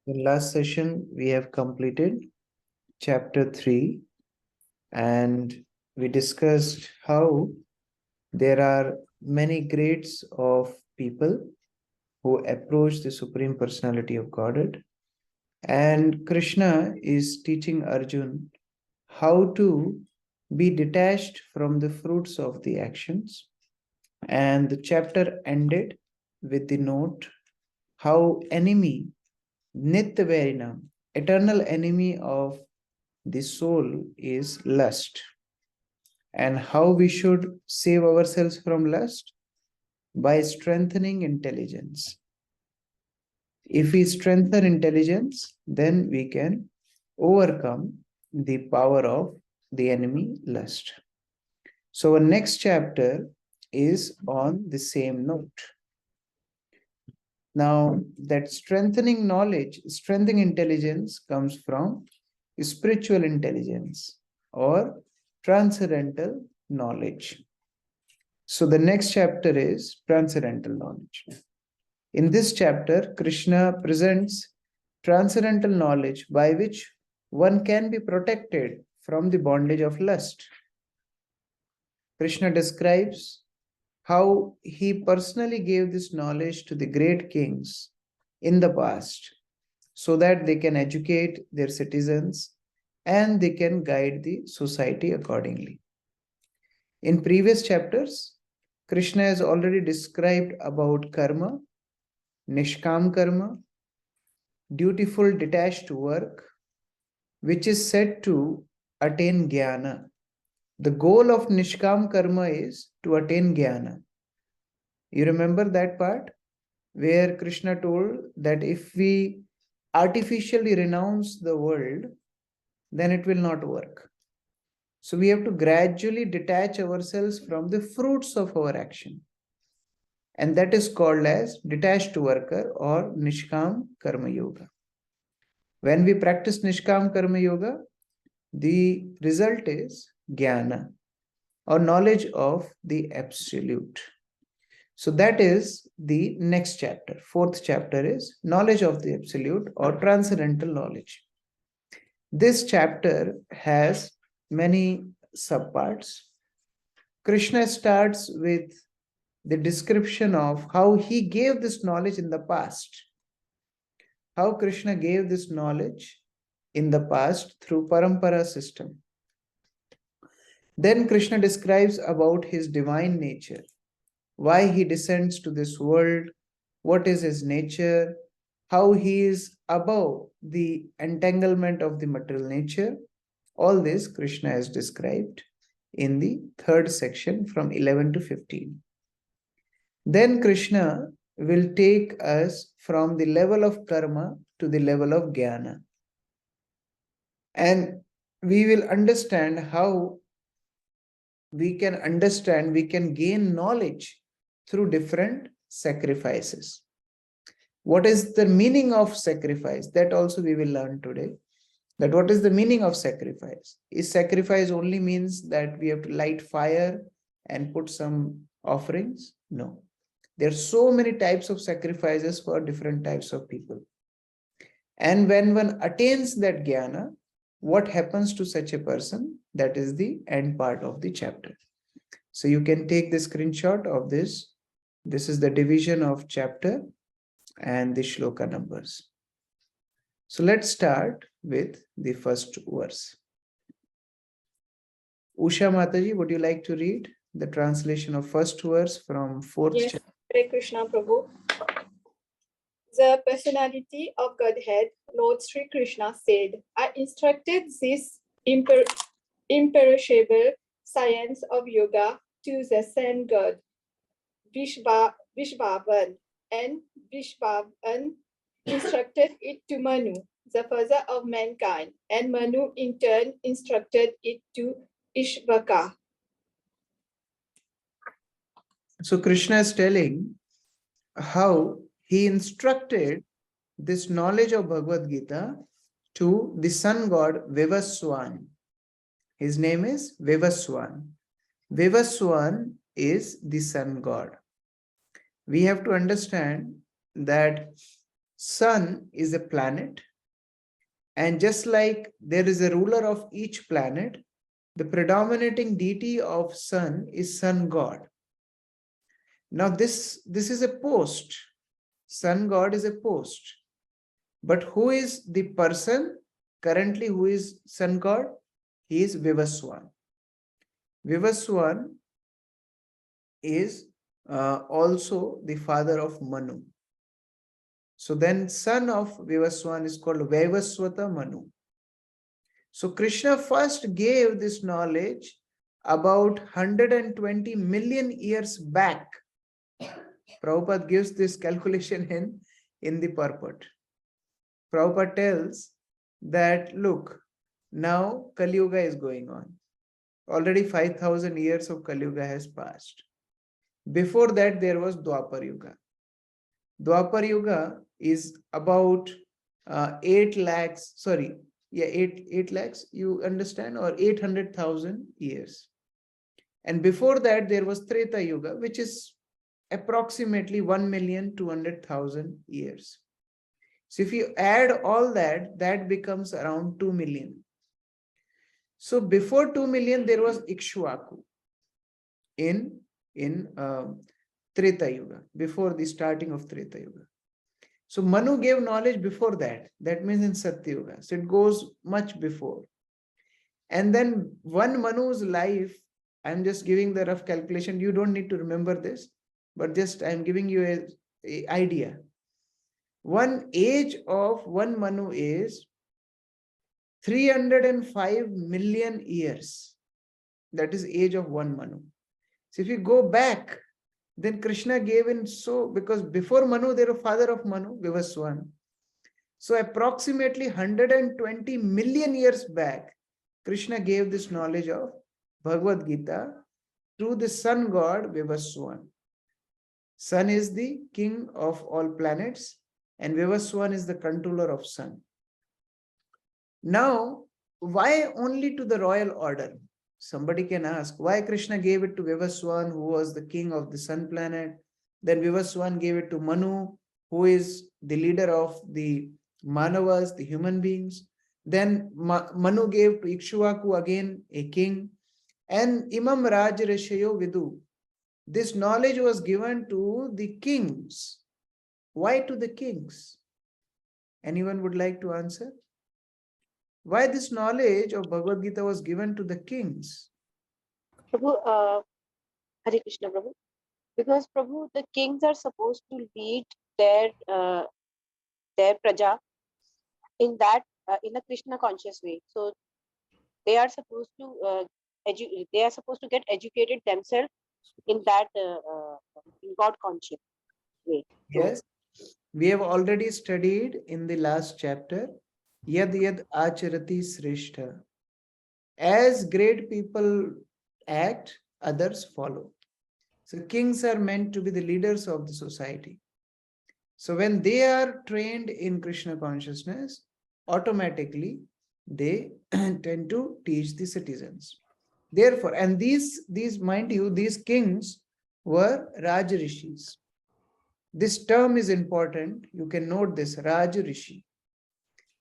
In last session, we have completed chapter 3 and we discussed how there are many grades of people who approach the Supreme Personality of Godhead. And Krishna is teaching Arjun how to be detached from the fruits of the actions. And the chapter ended with the note how enemy Nitya Varinam, eternal enemy of the soul, is lust. And how we should save ourselves from lust? By strengthening intelligence. If we strengthen intelligence, then we can overcome the power of the enemy lust. So, our next chapter is on the same note. Now, that strengthening knowledge, strengthening intelligence comes from spiritual intelligence or transcendental knowledge. So, the next chapter is transcendental knowledge. In this chapter, Krishna presents transcendental knowledge by which one can be protected from the bondage of lust. Krishna describes how he personally gave this knowledge to the great kings in the past so that they can educate their citizens and they can guide the society accordingly. In previous chapters, Krishna has already described about karma, nishkam karma, dutiful detached work, which is said to attain jnana. The goal of nishkam karma is to attain jnana. You remember that part where Krishna told that if we artificially renounce the world, then it will not work. So we have to gradually detach ourselves from the fruits of our action. And that is called as detached worker or Nishkam Karma Yoga. When we practice Nishkam Karma Yoga, the result is Jnana or knowledge of the Absolute. So that is the next chapter. Fourth chapter is knowledge of the Absolute or transcendental knowledge. This chapter has many subparts. Krishna starts with the description of how he gave this knowledge in the past. How Krishna gave this knowledge in the past through parampara system. Then Krishna describes about his divine nature, why he descends to this world, what is his nature, how he is above the entanglement of the material nature. All this Krishna has described in the third section from 11 to 15. Then Krishna will take us from the level of karma to the level of jnana. And we will understand how we can gain knowledge through different sacrifices. What is the meaning of sacrifice? That also we will learn today. That what is the meaning of sacrifice? Is sacrifice only means that we have to light fire and put some offerings? No. There are so many types of sacrifices for different types of people. And when one attains that jnana, what happens to such a person? That is the end part of the chapter. So you can take the screenshot of this. This is the division of chapter and the shloka numbers. So let's start with the first verse. Usha Mataji, would you like to read the translation of first verse from fourth chapter? Hare Krishna Prabhu. The personality of Godhead, Lord Sri Krishna said, I instructed this imperishable science of yoga to the sun god Vishvavan, and Vishvavan instructed it to Manu, the father of mankind, and Manu in turn instructed it to Ishvaka. So Krishna is telling how he instructed this knowledge of Bhagavad Gita to the sun god Vivaswan. His name is Vivaswan. Vivaswan is the sun god. We have to understand that Sun is a planet, and just like there is a ruler of each planet, the predominating deity of Sun is Sun God. Now this is a post. Sun God is a post. But who is the person currently who is Sun God? He is Vivaswan. Vivaswan is also the father of Manu. So then son of Vivaswan is called Vaivaswata Manu. So Krishna first gave this knowledge about 120 million years back. Prabhupada gives this calculation in the purport. Prabhupada tells that, look, now Kali Yuga is going on. Already 5,000 years of Kali Yuga has passed. Before that, there was Dwapar Yuga. Dwapar Yuga is about 8 lakhs, sorry, 8 lakhs, you understand, or 800,000 years. And before that, there was Treta Yuga, which is approximately 1,200,000 years. So if you add all that, that becomes around 2 million. So before 2 million, there was Ikshwaku in Treta Yuga, before the starting of Treta Yuga. So Manu gave knowledge before that. That means in Satya Yuga. So it goes much before. And then one Manu's life, I'm just giving the rough calculation. You don't need to remember this, but just I'm giving you a idea. One age of one Manu is 305 million years. That is age of one Manu. So if you go back, then Krishna gave in, so because before Manu, there was father of Manu, Vivaswan. So approximately 120 million years back, Krishna gave this knowledge of Bhagavad Gita through the sun god Vivaswan. Sun is the king of all planets, and Vivaswan is the controller of sun. Now, why only to the royal order? Somebody can ask, why Krishna gave it to Vivaswan, who was the king of the sun planet? Then Vivaswan gave it to Manu, who is the leader of the Manavas, the human beings. Then Manu gave to Ikshwaku, again a king. And Imam Raj Rishayo Vidu. This knowledge was given to the kings. Why to the kings? Anyone would like to answer? Why this knowledge of Bhagavad Gita was given to the kings? Prabhu, Hare Krishna, Prabhu. Because Prabhu, the kings are supposed to lead their praja in that in a Krishna conscious way. So they are supposed to get educated themselves in that in God conscious way. Yes, we have already studied in the last chapter, Yad Yad Acharati Srishta. As great people act, others follow. So kings are meant to be the leaders of the society. So when they are trained in Krishna consciousness, automatically they tend to teach the citizens. Therefore, and these mind you, these kings were Raj Rishis. This term is important. You can note this, Raj Rishi.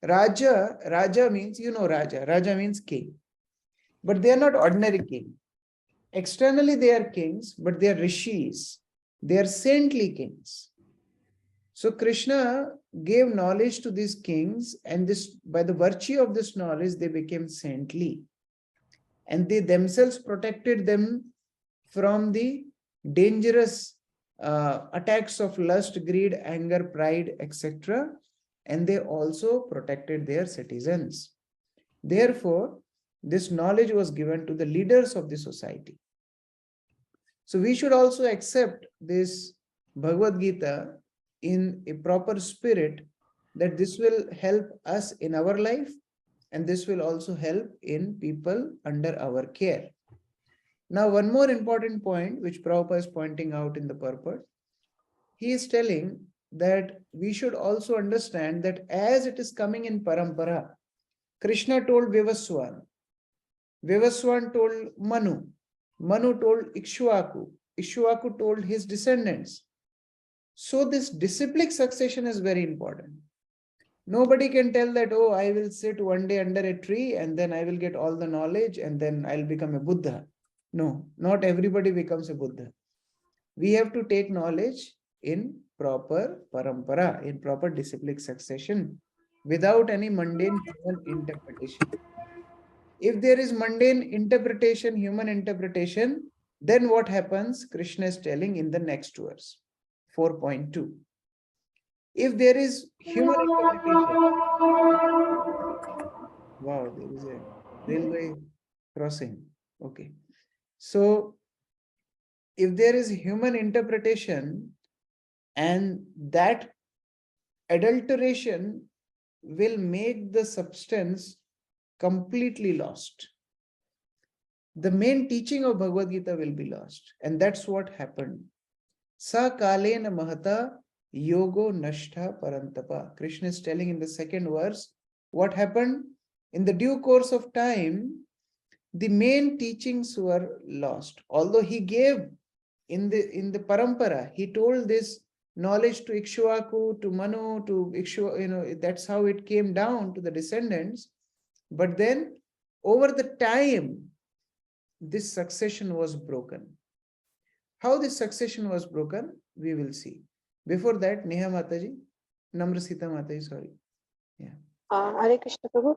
Raja means, you know, Raja means king. But they are not ordinary king. Externally they are kings, but they are rishis. They are saintly kings. So Krishna gave knowledge to these kings, and this, by the virtue of this knowledge, they became saintly. And they themselves protected them from the dangerous attacks of lust, greed, anger, pride, etc. And they also protected their citizens. Therefore, this knowledge was given to the leaders of the society. So we should also accept this Bhagavad Gita in a proper spirit, that this will help us in our life, and this will also help in people under our care. Now, one more important point which Prabhupada is pointing out in the purport, he is telling that we should also understand that as it is coming in parampara, Krishna told Vivaswan, Vivaswan told Manu, Manu told Ikshwaku, Ikshwaku told his descendants. So this disciplic succession is very important. Nobody can tell that, oh, I will sit one day under a tree and then I will get all the knowledge and then I'll become a Buddha. No, not everybody becomes a Buddha. We have to take knowledge in proper parampara, in proper disciplic succession, without any mundane human interpretation. If there is mundane interpretation, human interpretation, then what happens? Krishna is telling in the next verse, 4.2. If there is human interpretation, wow, there is a railway crossing. Okay. So, if there is human interpretation and that adulteration will make the substance completely lost, the main teaching of Bhagavad Gita will be lost. And that's what happened. Sa kalena mahata yogo nashtha parantapa. Krishna is telling in the second verse, what happened? In the due course of time, the main teachings were lost. Although he gave in the parampara, he told this knowledge to Ikshvaku, to Manu, to Ikshva, that's how it came down to the descendants. But then over the time, this succession was broken. How this succession was broken, we will see. Before that, Neha Mataji, Namra Sita Mataji, sorry. Yeah. Hare Krishna Prabhu.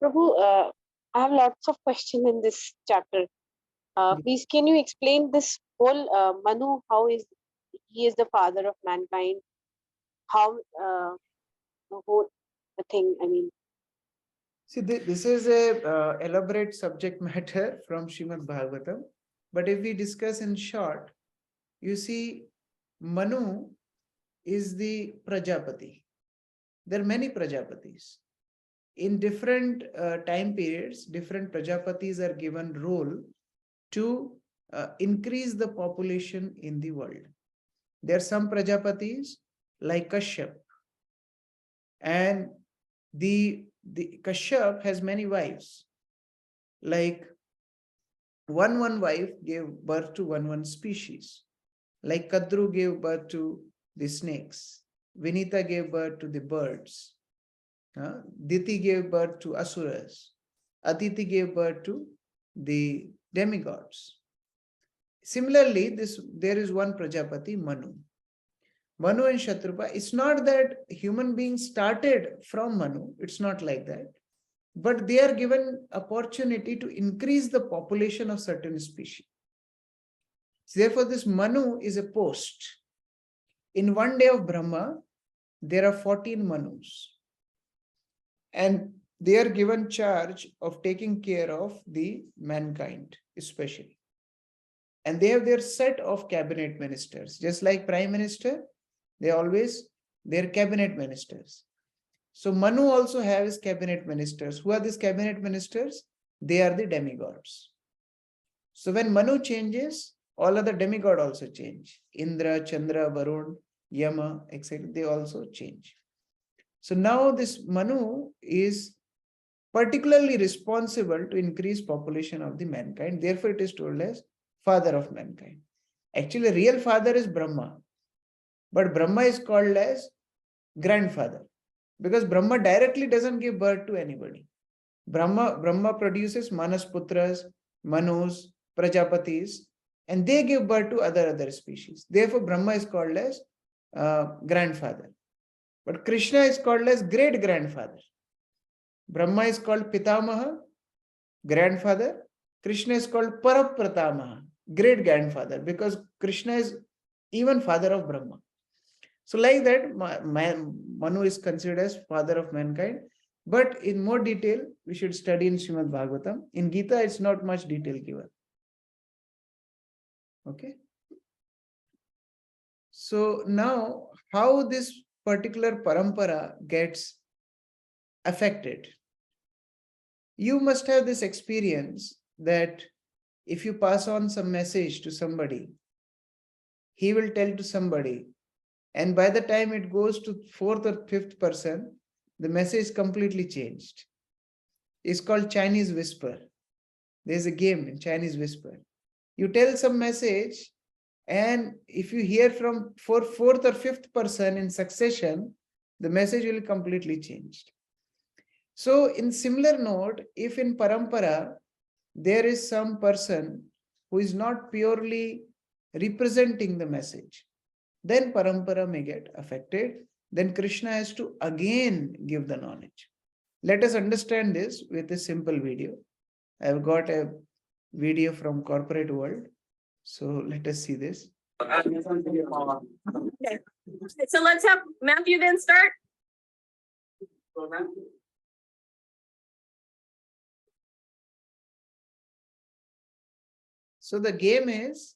Prabhu, I have lots of questions in this chapter. Please, can you explain this whole Manu? How is he is the father of mankind? How the whole thing? I mean, See, this is a elaborate subject matter from Srimad Bhagavatam. But if we discuss in short, you see, Manu is the Prajapati. There are many Prajapatis. In different time periods, different Prajapatis are given role to increase the population in the world. There are some Prajapatis like Kashyap. And the Kashyap has many wives. Like one wife gave birth to one species. Like Kadru gave birth to the snakes. Vinita gave birth to the birds. Diti gave birth to asuras. Aditi gave birth to the demigods. Similarly, there is one Prajapati, Manu. Manu and Shatrupa, it's not that human beings started from Manu, it's not like that. But they are given opportunity to increase the population of certain species. Therefore, this Manu is a post. In one day of Brahma, there are 14 Manus. And they are given charge of taking care of the mankind, especially. And they have their set of cabinet ministers. Just like Prime Minister, they're cabinet ministers. So Manu also has cabinet ministers. Who are these cabinet ministers? They are the demigods. So when Manu changes, all other demigods also change. Indra, Chandra, Varun, Yama, etc. They also change. So now this Manu is particularly responsible to increase population of the mankind. Therefore, it is told as father of mankind. Actually, real father is Brahma. But Brahma is called as grandfather. Because Brahma directly doesn't give birth to anybody. Brahma produces Manasputras, Manus, Prajapatis, and they give birth to other species. Therefore, Brahma is called as grandfather. But Krishna is called as great grandfather. Brahma is called Pitamaha, grandfather. Krishna is called Parapratamaha, great grandfather, because Krishna is even father of Brahma. So like that, Manu is considered as father of mankind. But in more detail, we should study in Srimad Bhagavatam. In Gita, it's not much detail given. Okay. So now, how this particular parampara gets affected? You must have this experience that if you pass on some message to somebody, he will tell to somebody, and by the time it goes to fourth or fifth person, the message completely changed. It's called Chinese whisper. There's a game in Chinese whisper. You tell some message, And if you hear from fourth or fifth person in succession, the message will completely change. So in similar note, if in parampara, there is some person who is not purely representing the message, then parampara may get affected. Then Krishna has to again give the knowledge. Let us understand this with a simple video. I've got a video from corporate world. So let us see this. Okay. So let's have Matthew then start. So the game is,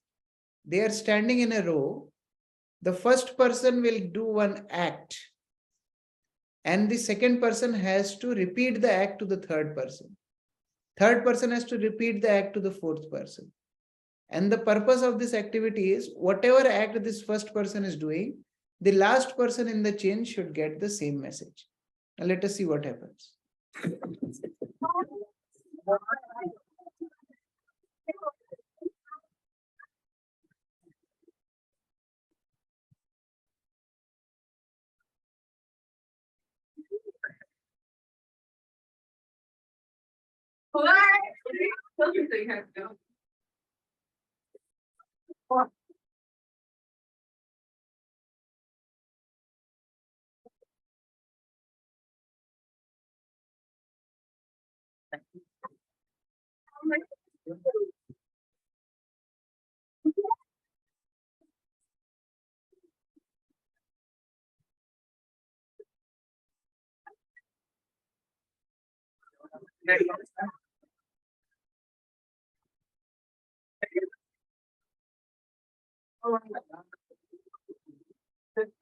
they are standing in a row. The first person will do one act, and the second person has to repeat the act to the third person. Third person has to repeat the act to the fourth person. And the purpose of this activity is, whatever act this first person is doing, the last person in the chain should get the same message. Now let us see what happens.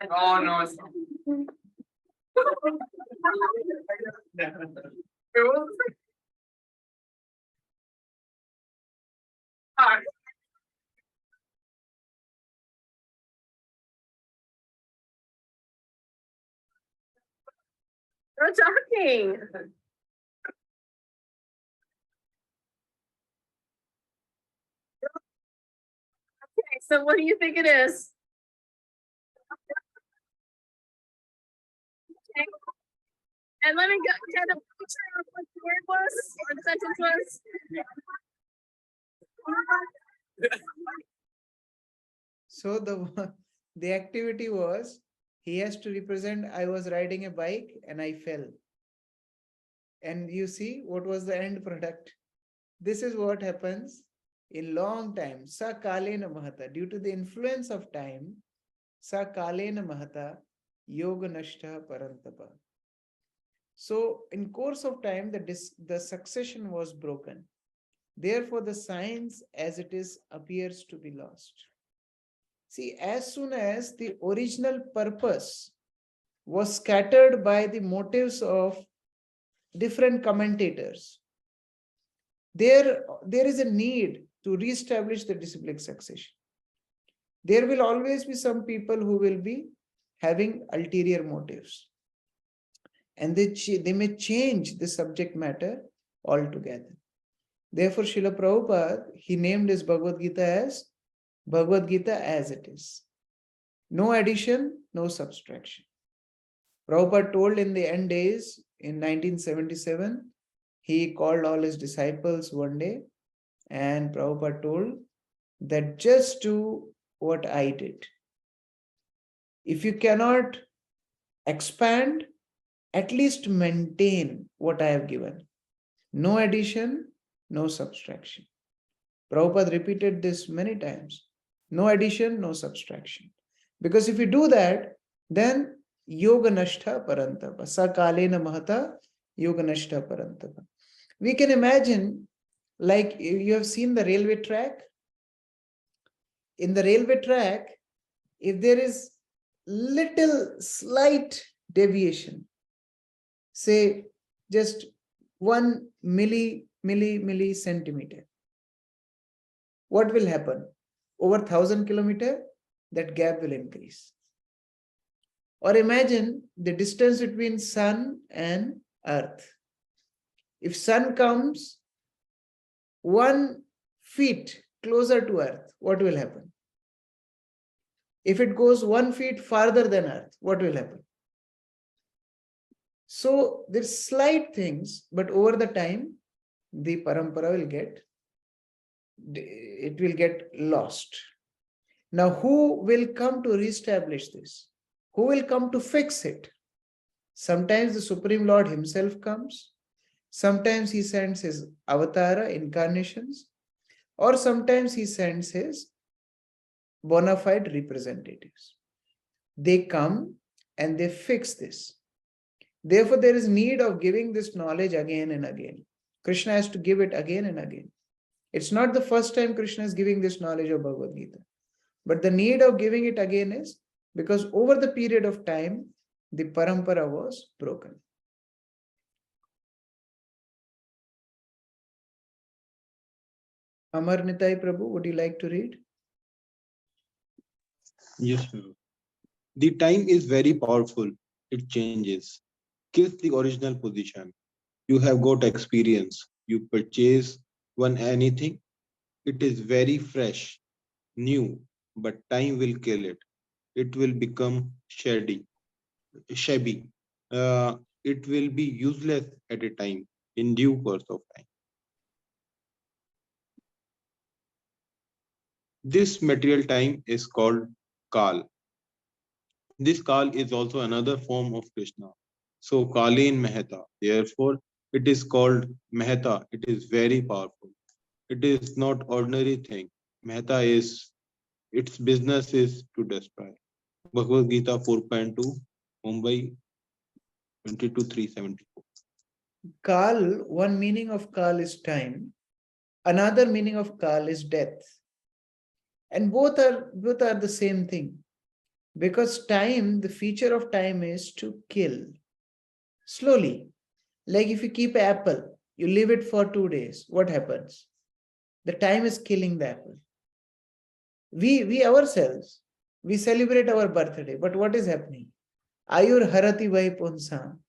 Oh no, it's We're talking. Okay, so what do you think it is? Okay. And let me get a picture of what the word was or the sentence was. So the activity was, he has to represent, I was riding a bike and I fell. And you see what was the end product. This is what happens in long time. Sa kalena mahata. Due to the influence of time, sa kalena mahata yoga nashta parantapa. So in course of time, the succession was broken. Therefore, the science as it is appears to be lost. See, as soon as the original purpose was scattered by the motives of different commentators, there is a need to reestablish the disciplic succession. There will always be some people who will be having ulterior motives, and they may change the subject matter altogether. Therefore, Srila Prabhupada, he named his Bhagavad Gita as Bhagavad Gita as it is. No addition, no subtraction. Prabhupada told in the end days in 1977, he called all his disciples one day, and Prabhupada told that just do what I did. If you cannot expand, at least maintain what I have given. No addition, no subtraction. Prabhupada repeated this many times. No addition, no subtraction. Because if you do that, then yoga nashta parantapa. Sakalena mahata yoga nashta parantapa. We can imagine, like you have seen the railway track. In the railway track, if there is little slight deviation, say just 1 millicentimeter, what will happen? Over 1,000 kilometers, that gap will increase. Or imagine the distance between sun and earth. If sun comes 1 feet closer to earth, what will happen? If it goes 1 feet farther than earth, what will happen? So there's slight things, but over the time, the parampara will get lost. Now, who will come to reestablish this? Who will come to fix it? Sometimes the Supreme Lord himself comes. Sometimes he sends his avatara incarnations, or sometimes he sends his bona fide representatives. They come and they fix this. Therefore, there is need of giving this knowledge again and again. Krishna has to give it again and again. It's not the first time Krishna is giving this knowledge of Bhagavad Gita. But the need of giving it again is because over the period of time, the parampara was broken. Amar Nitai Prabhu, would you like to read? Yes, sir. The time is very powerful. It changes. Kills the original position. You have got experience. You purchase one anything. It is very fresh, new, but time will kill it. It will become shabby. It will be useless at a time, in due course of time. This material time is called Kal. This Kal is also another form of Krishna. So Kalin Mehta. Therefore, it is called Mehta. It is very powerful. It is not ordinary thing. Mehta is, its business is to destroy. Bhagavad Gita 4.2, Mumbai 22:374. Kal, one meaning of Kal is time. Another meaning of Kal is death. And both are the same thing. Because time, the feature of time is to kill slowly. Like if you keep an apple, you leave it for 2 days, what happens? The time is killing the apple. We ourselves, we celebrate our birthday, but what is happening? Ayur harati vai punsam.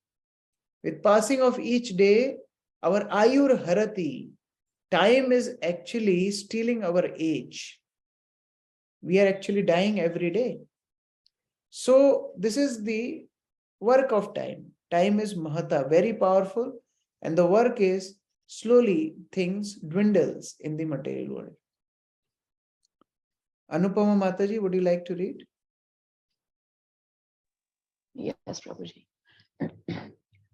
With passing of each day, our ayur harati, time is actually stealing our age. We are actually dying every day. So this is the work of time. Time is mahata, very powerful, and the work is slowly things dwindles in the material world. Anupama Mataji, would you like to read? Yes, Prabhuji.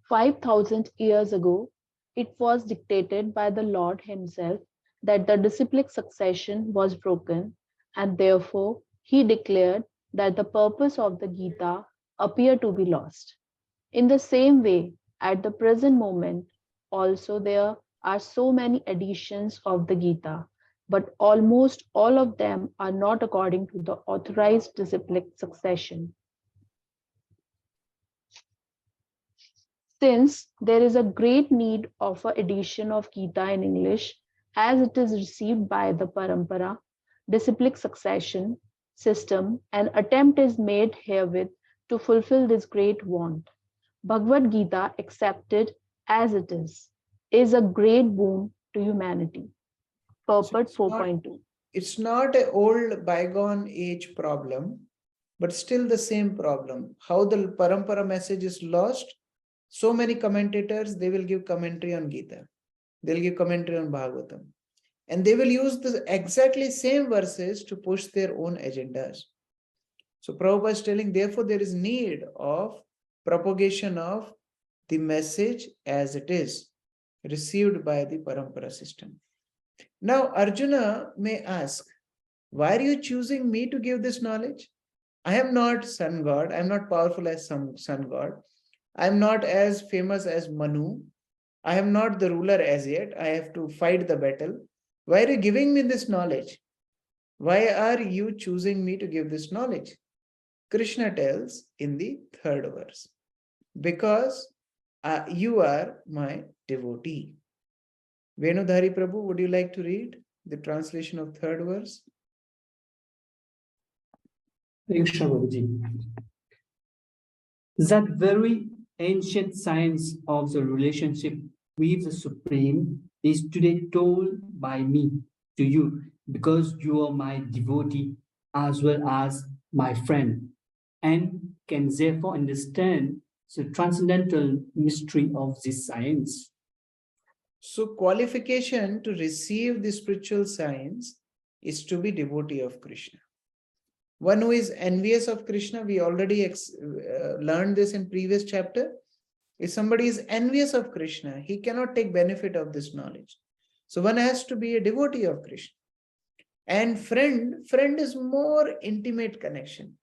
5,000 years ago, it was dictated by the Lord himself that the disciplic succession was broken, and therefore he declared that the purpose of the Gita appeared to be lost. In the same way, at the present moment, also there are so many editions of the Gita, but almost all of them are not according to the authorized disciplic succession. Since there is a great need of an edition of Gita in English, as it is received by the Parampara, disciplic succession system, an attempt is made herewith to fulfill this great want. Bhagavad Gita, accepted as it is a great boon to humanity. Purport 4.2. It's not an old bygone age problem, but still the same problem. How the parampara message is lost. So many commentators, they will give commentary on Gita. They'll give commentary on Bhagavatam. And they will use the exactly same verses to push their own agendas. So Prabhupada is telling, therefore, there is need of propagation of the message as it is, received by the parampara system. Now, Arjuna may ask, why are you choosing me to give this knowledge? I am not sun god. I am not powerful as some sun god. I am not as famous as Manu. I am not the ruler as yet. I have to fight the battle. Why are you giving me this knowledge? Why are you choosing me to give this knowledge? Krishna tells in the 3rd verse, because you are my devotee. Venudhari Prabhu, would you like to read the translation of 3rd verse? That very ancient science of the relationship with the Supreme is today told by me to you because you are my devotee as well as my friend, and can therefore understand the transcendental mystery of this science. So qualification to receive the spiritual science is to be devotee of Krishna. One who is envious of Krishna, we already learned this in previous chapter. If somebody is envious of Krishna, he cannot take benefit of this knowledge. So one has to be a devotee of Krishna. And friend is more intimate connection.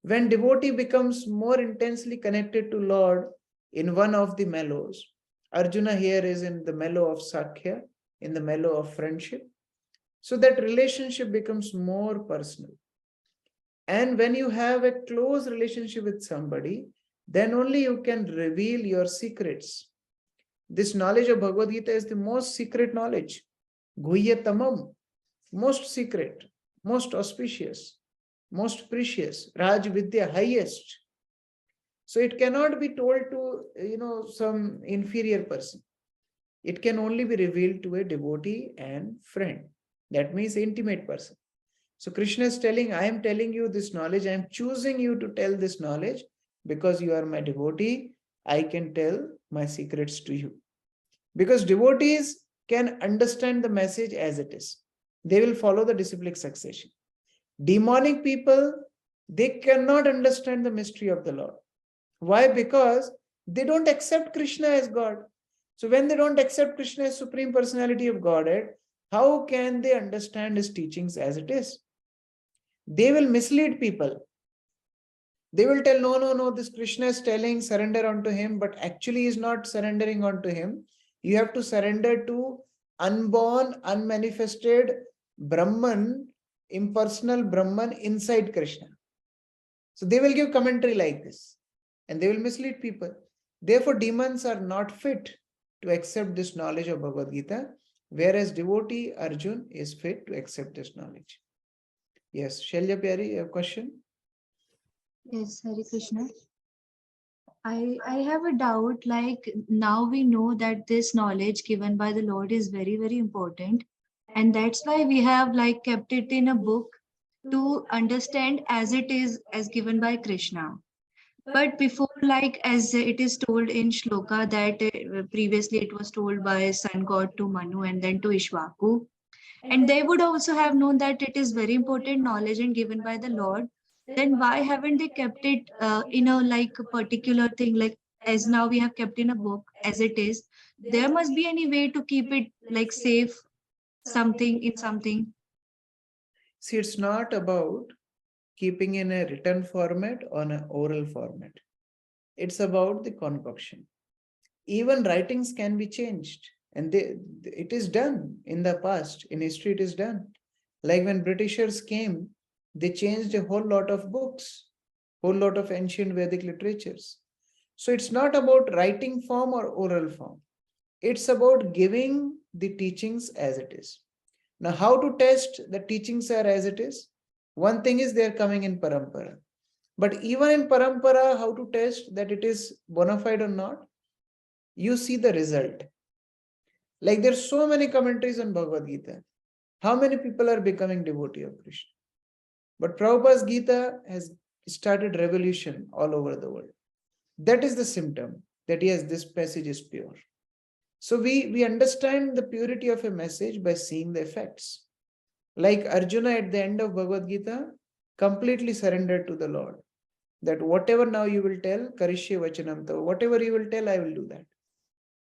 When devotee becomes more intensely connected to Lord in one of the mellows, Arjuna here is in the mellow of Sakhya, in the mellow of friendship. So that relationship becomes more personal. And when you have a close relationship with somebody, then only you can reveal your secrets. This knowledge of Bhagavad Gita is the most secret knowledge. Guhya tamam, most secret, most auspicious, most precious. Raj Vidya, highest. So it cannot be told to, some inferior person. It can only be revealed to a devotee and friend. That means intimate person. So Krishna is telling, I am telling you this knowledge. I am choosing you to tell this knowledge because you are my devotee. I can tell my secrets to you. Because devotees can understand the message as it is. They will follow the disciplic succession. Demonic people, they cannot understand the mystery of the Lord. Why? Because they don't accept Krishna as God. So when they don't accept Krishna as Supreme Personality of Godhead, how can they understand his teachings as it is? They will mislead people. They will tell, no, this Krishna is telling surrender unto him, but actually is not surrendering unto him. You have to surrender to unborn, unmanifested Brahman, impersonal Brahman inside Krishna. So they will give commentary like this and they will mislead people. Therefore, demons are not fit to accept this knowledge of Bhagavad Gita, whereas devotee Arjun is fit to accept this knowledge. Yes, Shalya Pyari, you have a question? Yes, Hare Krishna. I have a doubt, like now we know that this knowledge given by the Lord is very, very important. And that's why we have like kept it in a book to understand as it is as given by Krishna. But before, like as it is told in Shloka that previously it was told by sun god to Manu and then to Ishwaku. And they would also have known that it is very important knowledge and given by the Lord. Then why haven't they kept it in a like a particular thing, like as now we have kept in a book as it is? There must be any way to keep it like safe, something in something. See, it's not about keeping in a written format or an oral format. It's about the concoction. Even writings can be changed, and it is done in the past. In history, it is done. Like when Britishers came, they changed a whole lot of books, whole lot of ancient Vedic literatures. So it's not about writing form or oral form. It's about giving the teachings as it is. Now, how to test the teachings are as it is? One thing is they are coming in parampara. But even in parampara, how to test that it is bona fide or not? You see the result. Like there's so many commentaries on Bhagavad Gita. How many people are becoming devotee of Krishna? But Prabhupada's Gita has started revolution all over the world. That is the symptom that yes, this passage is pure. So we understand the purity of a message by seeing the effects. Like Arjuna at the end of Bhagavad Gita, completely surrendered to the Lord. That whatever now you will tell, Karishye Vachanam Tava, whatever you will tell, I will do that.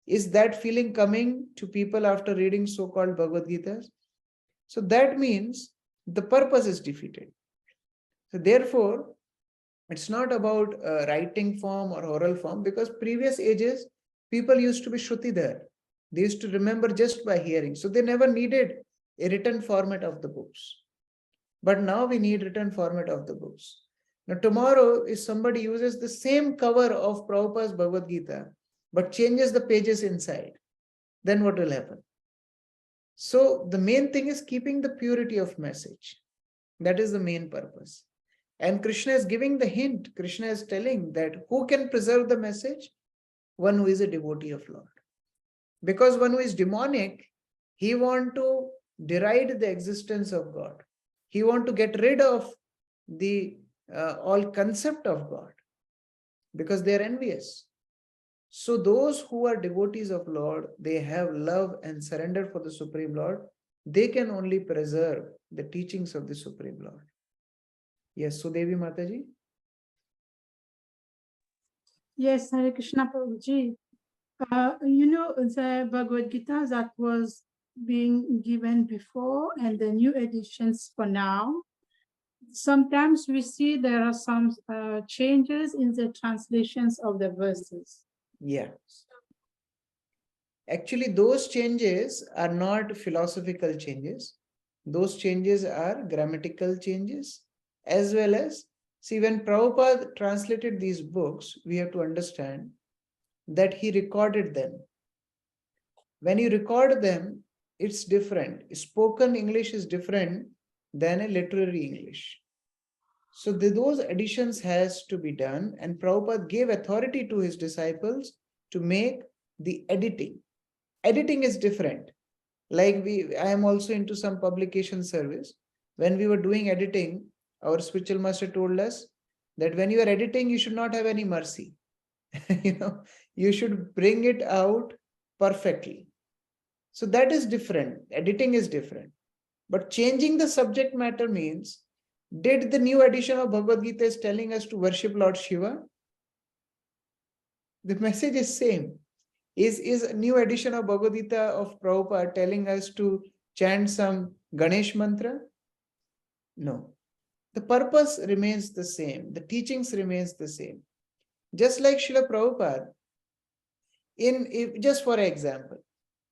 Is that feeling coming to people after reading so-called Bhagavad Gitas? So that means the purpose is defeated. So therefore, it's not about writing form or oral form, because previous ages, people used to be Shrutidhar. They used to remember just by hearing. So they never needed a written format of the books. But now we need written format of the books. Now tomorrow, if somebody uses the same cover of Prabhupada's Bhagavad Gita, but changes the pages inside, then what will happen? So the main thing is keeping the purity of message. That is the main purpose. And Krishna is giving the hint. Krishna is telling that who can preserve the message? One who is a devotee of Lord. Because one who is demonic, he wants to deride the existence of God. He wants to get rid of the all concept of God, because they are envious. So those who are devotees of Lord, they have love and surrender for the Supreme Lord. They can only preserve the teachings of the Supreme Lord. Yes, Sudevi Mataji. Yes, Hare Krishna Prabhuji. The Bhagavad Gita that was being given before and the new editions for now, sometimes we see there are some changes in the translations of the verses. Yeah. Actually, those changes are not philosophical changes. Those changes are grammatical changes, as well as, see, when Prabhupada translated these books, we have to understand that he recorded them. When you record them, it's different. Spoken English is different than a literary English. So those additions has to be done, and Prabhupada gave authority to his disciples to make the editing. Editing is different. Like I am also into some publication service. When we were doing editing, our spiritual master told us that when you are editing, you should not have any mercy. You should bring it out perfectly. So that is different. Editing is different. But changing the subject matter means, did the new edition of Bhagavad Gita is telling us to worship Lord Shiva? The message is same. Is a new edition of Bhagavad Gita of Prabhupada telling us to chant some Ganesh mantra? No. The purpose remains the same. The teachings remains the same. Just like Srila Prabhupada, just for example,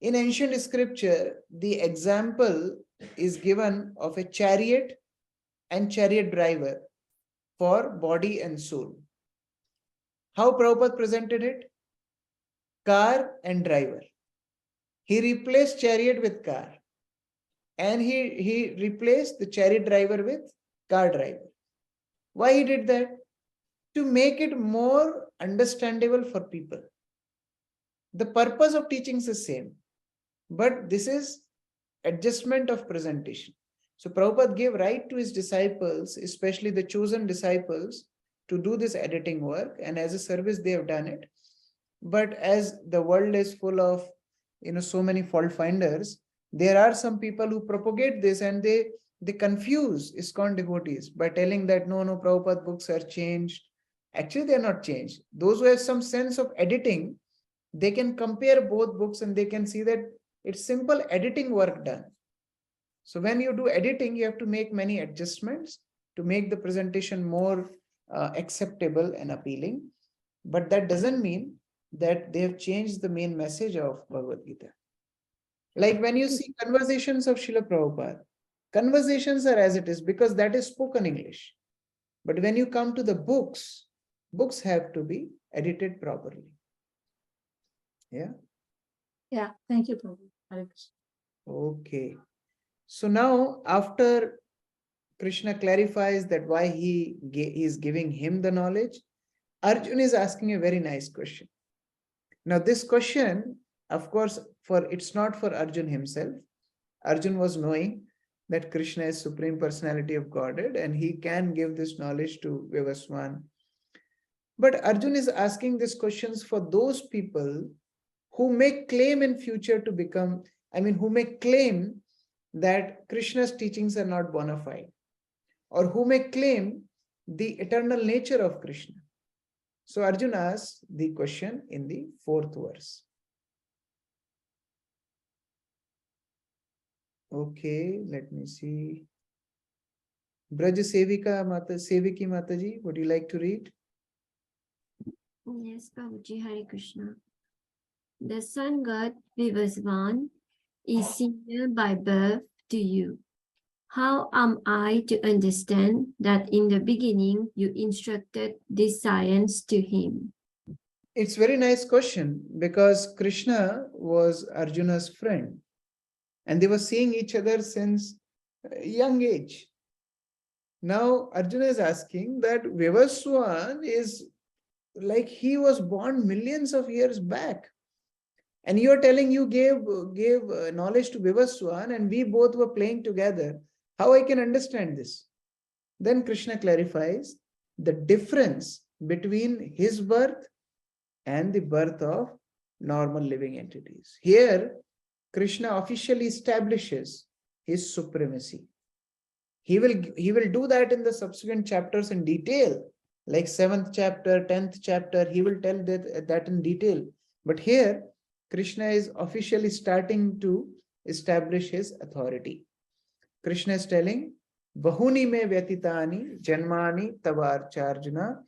in ancient scripture, the example is given of a chariot and chariot driver for body and soul. How Prabhupada presented it? Car and driver. He replaced chariot with car, and he replaced the chariot driver with car driver. Why he did that? To make it more understandable for people. The purpose of teachings is same, but this is adjustment of presentation. So Prabhupada gave right to his disciples, especially the chosen disciples, to do this editing work, and as a service they have done it. But as the world is full of so many fault finders, there are some people who propagate this, and they confuse ISKCON devotees by telling that no, Prabhupada books are changed. Actually, they are not changed. Those who have some sense of editing, they can compare both books and they can see that it's simple editing work done. So when you do editing, you have to make many adjustments to make the presentation more acceptable and appealing. But that doesn't mean that they have changed the main message of Bhagavad Gita. Like when you see conversations of Srila Prabhupada, conversations are as it is because that is spoken English. But when you come to the books, books have to be edited properly. Yeah? Yeah, thank you, Prabhu. Okay. So now, after Krishna clarifies that why he is giving him the knowledge, Arjuna is asking a very nice question. Now, this question, of course, it's not for Arjuna himself. Arjuna was knowing that Krishna is Supreme Personality of Godhead and he can give this knowledge to Vivaswan. But Arjuna is asking these questions for those people who may claim in future to become, who may claim that Krishna's teachings are not bona fide, or who may claim the eternal nature of Krishna. So Arjuna asks the question in the 4th verse. Okay, let me see. Braj Seviki Mataji, would you like to read? Yes, Prabhuji, Hare Krishna. The sun god Vivasvan is senior by birth to you. How am I to understand that in the beginning you instructed this science to him? It's a very nice question because Krishna was Arjuna's friend and they were seeing each other since a young age. Now Arjuna is asking that Vivaswan is like he was born millions of years back. And you are telling you gave knowledge to Vivaswan and we both were playing together. How I can understand this? Then Krishna clarifies the difference between his birth and the birth of normal living entities. Here, Krishna officially establishes his supremacy. He will do that in the subsequent chapters in detail, like 7th chapter, 10th chapter, he will tell that in detail. But here, Krishna is officially starting to establish his authority. Krishna is telling, Bahuni me vyatitani janmani tavarcharjuna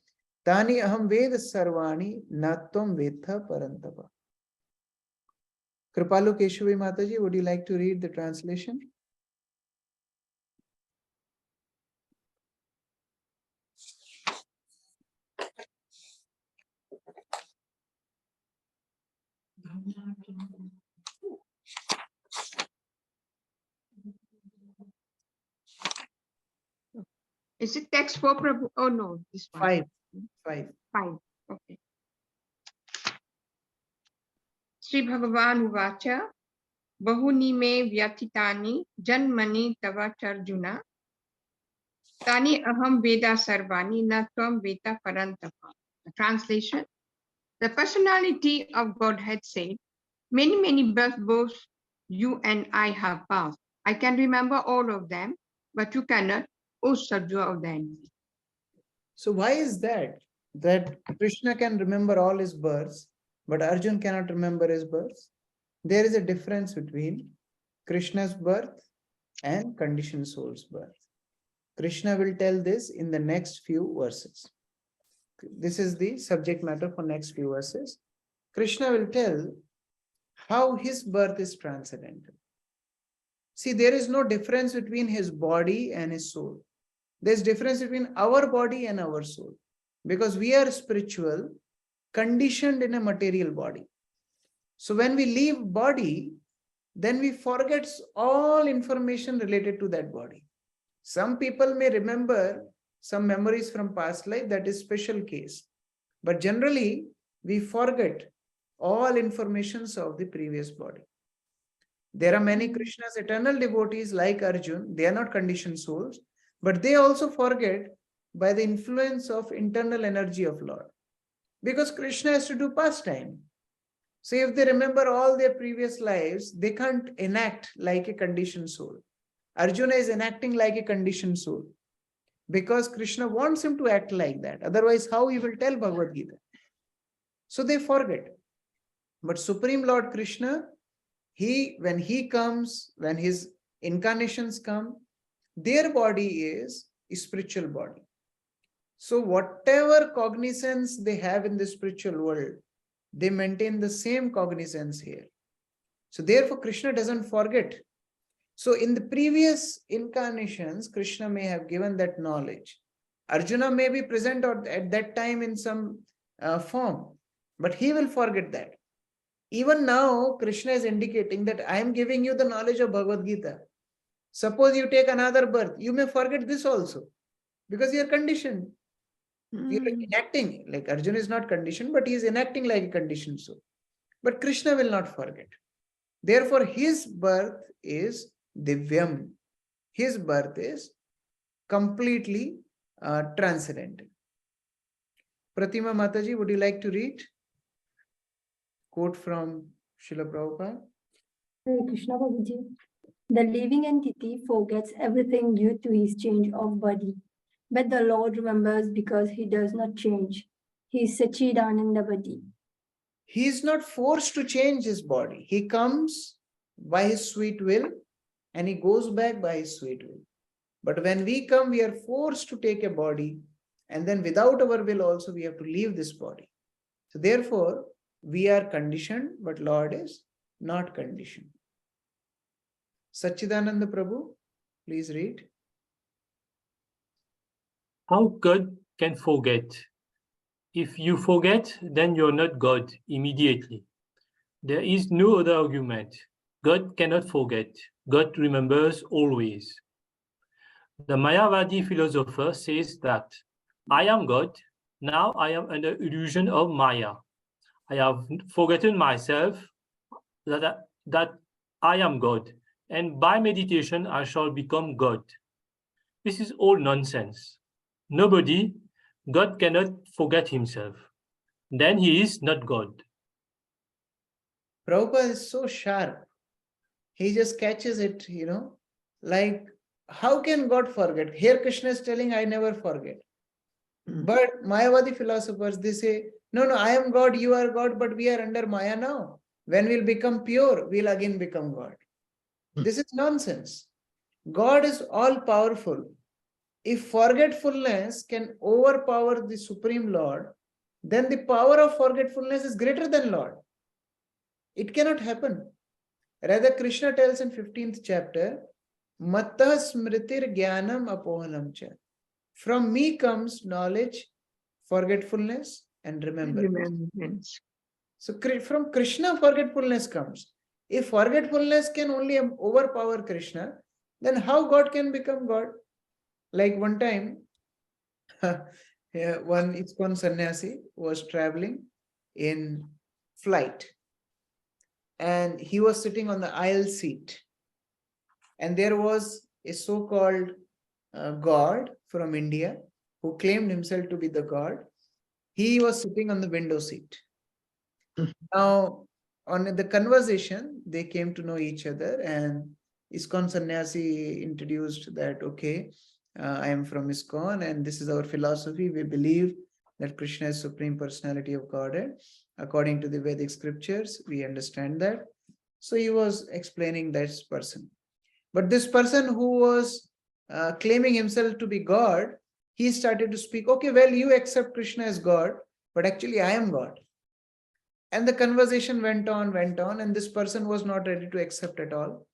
tani aham ved sarvani natvam vedha parantapa. Kripalu Keshavi Mataji, would you like to read the translation? Is it text 4, Prabhu? Oh no, this one. 5. Okay. Sri Bhagavan Uvacha Bahuni me vyatitani janmani tava charjuna tani aham veda sarvani na tvam veda parantapa. Translation: the personality of Godhead said, many births you and I have passed. I can remember all of them, but you cannot, O Sadhya of the enemy. So why is that? That Krishna can remember all his births, but Arjun cannot remember his births? There is a difference between Krishna's birth and conditioned soul's birth. Krishna will tell this in the next few verses. This is the subject matter for next few verses. Krishna will tell how his birth is transcendental. See, there is no difference between his body and his soul. There's difference between our body and our soul, because we are spiritual, conditioned in a material body. So when we leave body, then we forget all information related to that body. Some people may remember some memories from past life, that is special case. But generally, we forget all informations of the previous body. There are many Krishna's eternal devotees like Arjun, they are not conditioned souls, but they also forget by the influence of internal energy of Lord. Because Krishna has to do pastime. So if they remember all their previous lives, they can't enact like a conditioned soul. Arjuna is enacting like a conditioned soul, because Krishna wants him to act like that. Otherwise, how he will tell Bhagavad Gita? So they forget. But Supreme Lord Krishna, when he comes, when his incarnations come, their body is a spiritual body. So whatever cognizance they have in the spiritual world, they maintain the same cognizance here. So therefore, Krishna doesn't forget. So in the previous incarnations, Krishna may have given that knowledge. Arjuna may be present at that time in some form, but he will forget that. Even now, Krishna is indicating that I am giving you the knowledge of Bhagavad Gita. Suppose you take another birth, you may forget this also, because you are conditioned. You are enacting, like Arjuna is not conditioned, but he is enacting like a conditioned soul. But Krishna will not forget. Therefore, his birth is Divyam. His birth is completely transcendental. Pratima Mataji, would you like to read? Quote from Srila Prabhupada. Hare Krishna Babuji. The living entity forgets everything due to his change of body. But the Lord remembers because he does not change. He is Sachidananda Badi. He is not forced to change his body. He comes by his sweet will and he goes back by his sweet will. But when we come, we are forced to take a body, and then without our will also we have to leave this body. So therefore, we are conditioned, but Lord is not conditioned. Sachidananda Prabhu, please read. How God can forget? If you forget, then you're not God immediately. There is no other argument. God cannot forget. God remembers always. The Mayavadi philosopher says that I am God, now I am under illusion of Maya. I have forgotten myself that I am God, and by meditation I shall become God. This is all nonsense. Nobody, God cannot forget himself. Then he is not God. Prabhupada is so sharp. He just catches it, like, how can God forget? Here Krishna is telling, I never forget. But Mayavadi philosophers, they say, no, I am God, you are God, but we are under Maya now. When we'll become pure, we'll again become God. This is nonsense. God is all powerful. If forgetfulness can overpower the Supreme Lord, then the power of forgetfulness is greater than Lord. It cannot happen. Rather, Krishna tells in 15th chapter, Matta smritir jnanam apohanam cha. From me comes knowledge, forgetfulness, and remembrance. So from Krishna, forgetfulness comes. If forgetfulness can only overpower Krishna, then how God can become God? Like one time, one ISKCON sannyasi was traveling in flight, and he was sitting on the aisle seat. And there was a so-called God from India who claimed himself to be the God. He was sitting on the window seat. Now, on the conversation, they came to know each other, and ISKCON sannyasi introduced that, okay, I am from ISKCON, and this is our philosophy. We believe that Krishna is Supreme Personality of Godhead. According to the Vedic scriptures, we understand that. So he was explaining this person. But this person who was claiming himself to be God, he started to speak, okay, well, you accept Krishna as God, but actually I am God. And the conversation went on, and this person was not ready to accept at all.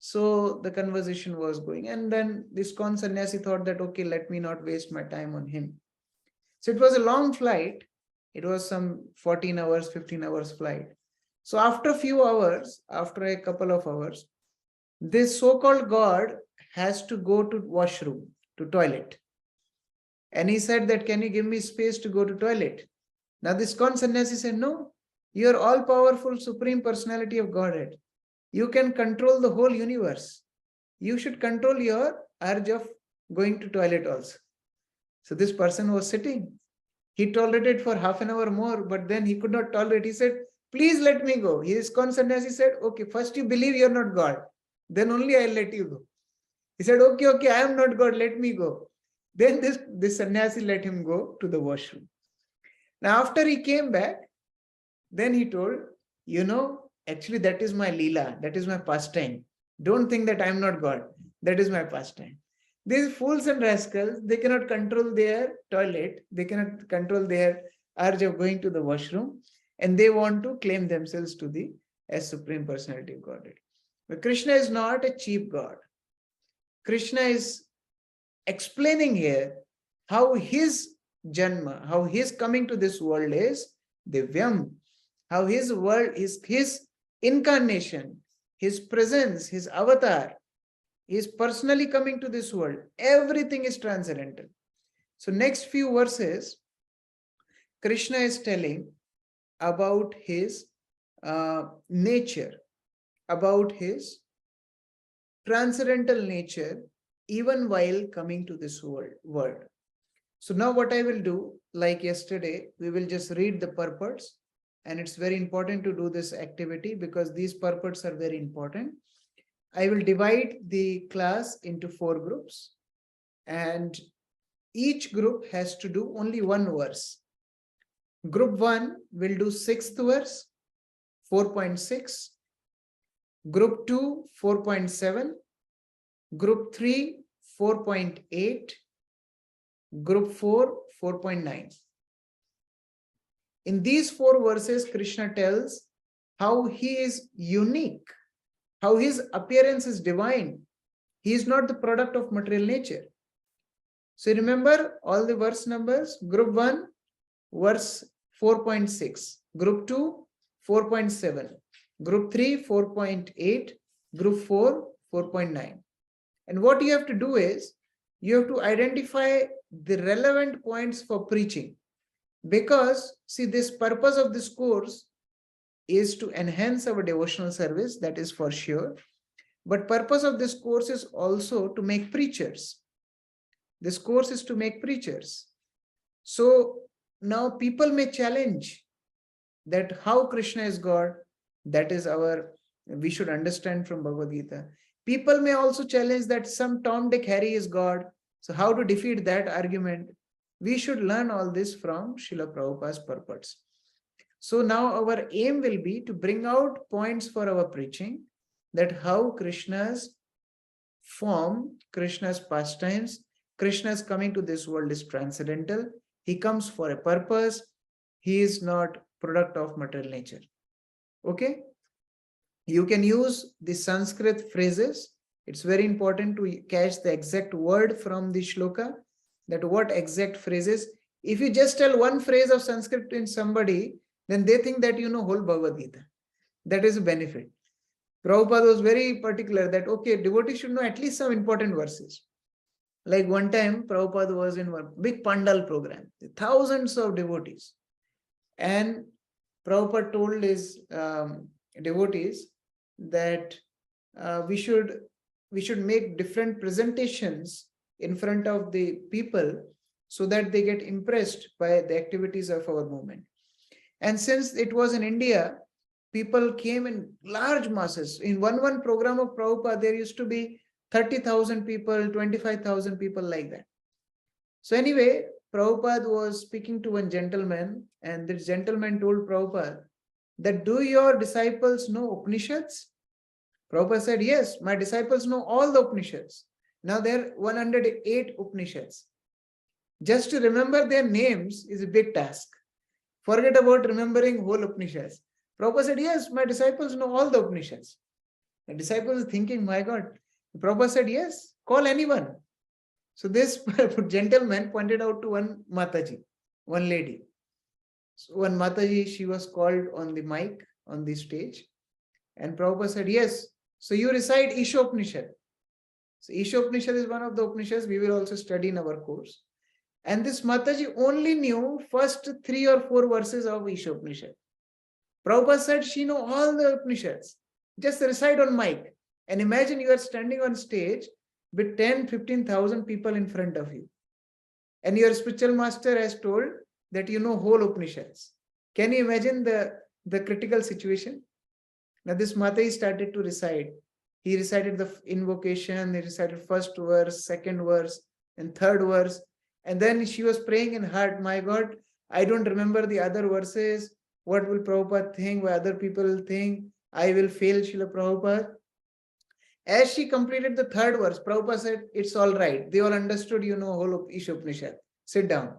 So the conversation was going, and then this ISKCON sannyasi thought that, okay, let me not waste my time on him. So it was a long flight. It was some 14 hours, 15 hours flight. So after a few hours, after a couple of hours, this so-called God has to go to washroom, to toilet. And he said that, can you give me space to go to toilet? Now this ISKCON sannyasi said, no, you are all-powerful Supreme Personality of Godhead. You can control the whole universe. You should control your urge of going to toilet also. So this person was sitting. He tolerated for half an hour more, but then he could not tolerate. He said, please let me go. His ISKCON sannyasi said, okay, first you believe you're not God. Then only I'll let you go. He said, okay, I am not God, let me go. Then this sannyasi let him go to the washroom. Now after he came back, then he told, actually that is my leela, that is my pastime. Don't think that I am not God. That is my pastime. These fools and rascals, they cannot control their toilet. They cannot control their urge of going to the washroom. And they want to claim themselves to be as Supreme Personality of Godhead. But Krishna is not a cheap God. Krishna is explaining here how his janma, how his coming to this world is divyam, how his world is his incarnation, his presence, his avatar, is personally coming to this world. Everything is transcendental. So next few verses, Krishna is telling about his nature, about his transcendental nature, even while coming to this world. So now what I will do, like yesterday, we will just read the purports, and it's very important to do this activity because these purports are very important. I will divide the class into 4 groups, and each group has to do only one verse. Group 1 will do 6th verse, 4.6. Group 2, 4.7. Group 3, 4.8. Group 4, 4.9. In these 4 verses, Krishna tells how he is unique, how his appearance is divine. He is not the product of material nature. So remember all the verse numbers. Group 1, verse 4.6. Group 2, 4.7. Group 3, 4.8. Group 4, 4.9. And what you have to do is, you have to identify the relevant points for preaching. Because, see, this purpose of this course is to enhance our devotional service, that is for sure. But purpose of this course is also to make preachers. This course is to make preachers. So now people may challenge that how Krishna is God. That is we should understand from Bhagavad Gita. People may also challenge that some Tom, Dick, Harry is God. So how to defeat that argument? We should learn all this from Srila Prabhupada's purports. So now our aim will be to bring out points for our preaching, that how Krishna's form, Krishna's pastimes, Krishna's coming to this world is transcendental. He comes for a purpose. He is not product of material nature. Okay? You can use the Sanskrit phrases. It's very important to catch the exact word from the shloka, that what exact phrases. If you just tell one phrase of Sanskrit in somebody, then they think that you know whole Bhagavad Gita. That is a benefit. Prabhupada was very particular that, okay, devotees should know at least some important verses. Like one time, Prabhupada was in one big Pandal program, thousands of devotees. And Prabhupada told his devotees that we should make different presentations in front of the people so that they get impressed by the activities of our movement. And since it was in India, people came in large masses. In one program of Prabhupada, there used to be 30,000 people, 25,000 people, like that. So anyway, Prabhupada was speaking to one gentleman, and this gentleman told Prabhupada that, do your disciples know Upanishads? Prabhupada said, yes, my disciples know all the Upanishads. Now there are 108 Upanishads. Just to remember their names is a big task. Forget about remembering whole Upanishads. Prabhupada said, yes, my disciples know all the Upanishads. The disciple is thinking, my God. Prabhupada said, yes, call anyone. So this gentleman pointed out to one Mataji, one lady. So one Mataji, she was called on the mic, on the stage. And Prabhupada said, yes, so you recite Ishopanishad. So Ishopanishad is one of the Upanishads we will also study in our course. And this Mataji only knew first 3 or 4 verses of Ishopanishad. Prabhupada said she know all the Upanishads. Just recite on mic. And imagine you are standing on stage with 10,000-15,000 people in front of you. And your spiritual master has told that you know whole Upanishads. Can you imagine the critical situation? Now this Mataji started to recite. He recited the invocation, he recited first verse, second verse, and third verse. And then she was praying in heart, my God, I don't remember the other verses. What will Prabhupada think? What other people will think? I will fail Srila Prabhupada. As she completed the third verse, Prabhupada said, it's all right. They all understood, you know, whole of Ishopanishad. Sit down.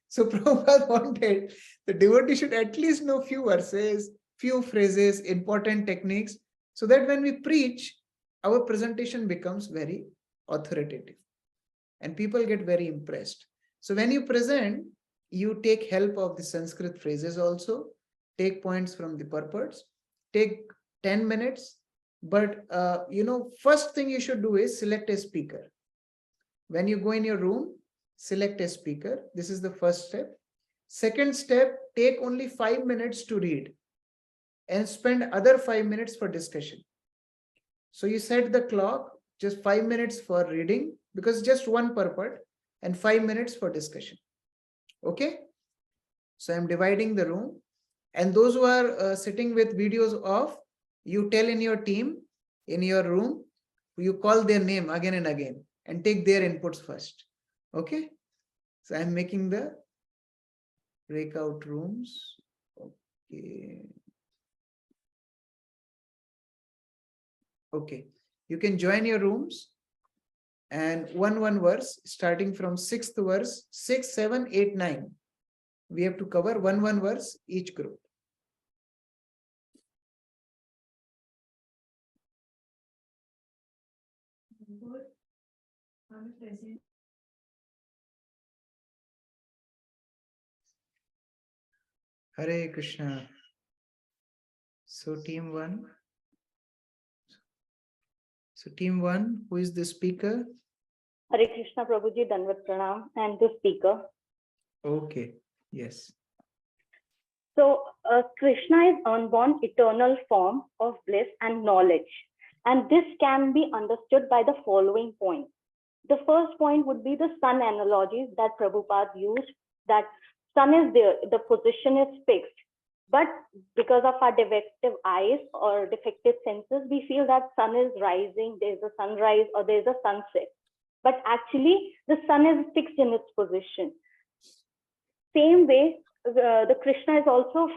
So Prabhupada wanted the devotee should at least know few verses, few phrases, important techniques, so that when we preach, our presentation becomes very authoritative. And people get very impressed. So when you present, you take help of the Sanskrit phrases also, take points from the purports, take 10 minutes. But, first thing you should do is select a speaker. When you go in your room, select a speaker. This is the first step. Second step, take only 5 minutes to read and spend other 5 minutes for discussion. So you set the clock, just 5 minutes for reading, because just one purport, and 5 minutes for discussion. Okay? So I'm dividing the room. And those who are sitting with videos off, you tell in your team, in your room, you call their name again and again and take their inputs first. Okay? So I'm making the breakout rooms. Okay. Okay. You can join your rooms and one verse starting from 6th verse, 6, 7, 8, 9. We have to cover one verse each group. Hare Krishna. So team 1. So team 1, who is the speaker? Hare Krishna Prabhuji, Danvat Pranam. I am the speaker. Okay, yes. So Krishna is unborn eternal form of bliss and knowledge. And this can be understood by the following points. The first point would be the sun analogies that Prabhupada used that sun is there, the position is fixed. But because of our defective eyes or defective senses, we feel that sun is rising, there's a sunrise or there's a sunset. But actually, the sun is fixed in its position. Same way, the Krishna is also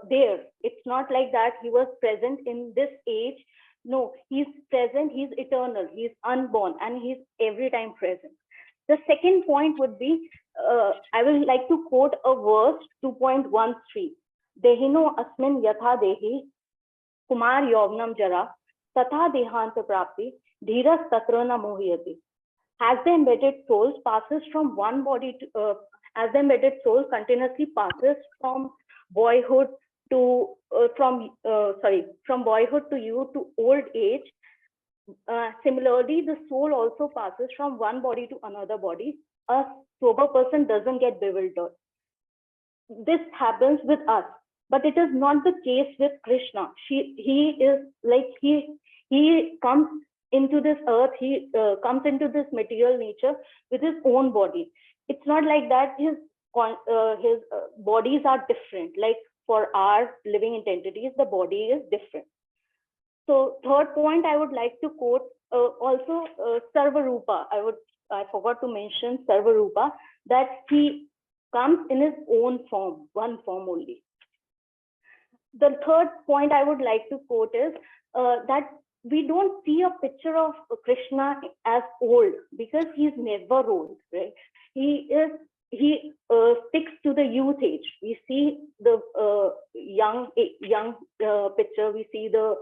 there. It's not like that he was present in this age. No, he's present, he's eternal, he's unborn, and he's every time present. The second point would be, I would like to quote a verse 2.13. Dehino asmin yatha dehi kumar yovnam jara tatha dehanta prapti dhiras tatrana mohiyati. As the embedded soul passes from one body to, as the embedded soul continuously passes from boyhood to from boyhood to youth to old age. Similarly, the soul also passes from one body to another body. A sober person doesn't get bewildered. This happens with us, but it is not the case with Krishna. He is like he comes into this earth, he comes into this material nature with his own body. It's not like that his bodies are different. Like for our living entities, the body is different. So third point, I would like to quote also Sarvarupa. I forgot to mention Sarvarupa, that he comes in his own form, one form only. The third point I would like to quote is that we don't see a picture of Krishna as old, because he's never old, right? He sticks to the youth age. We see the young picture, we see the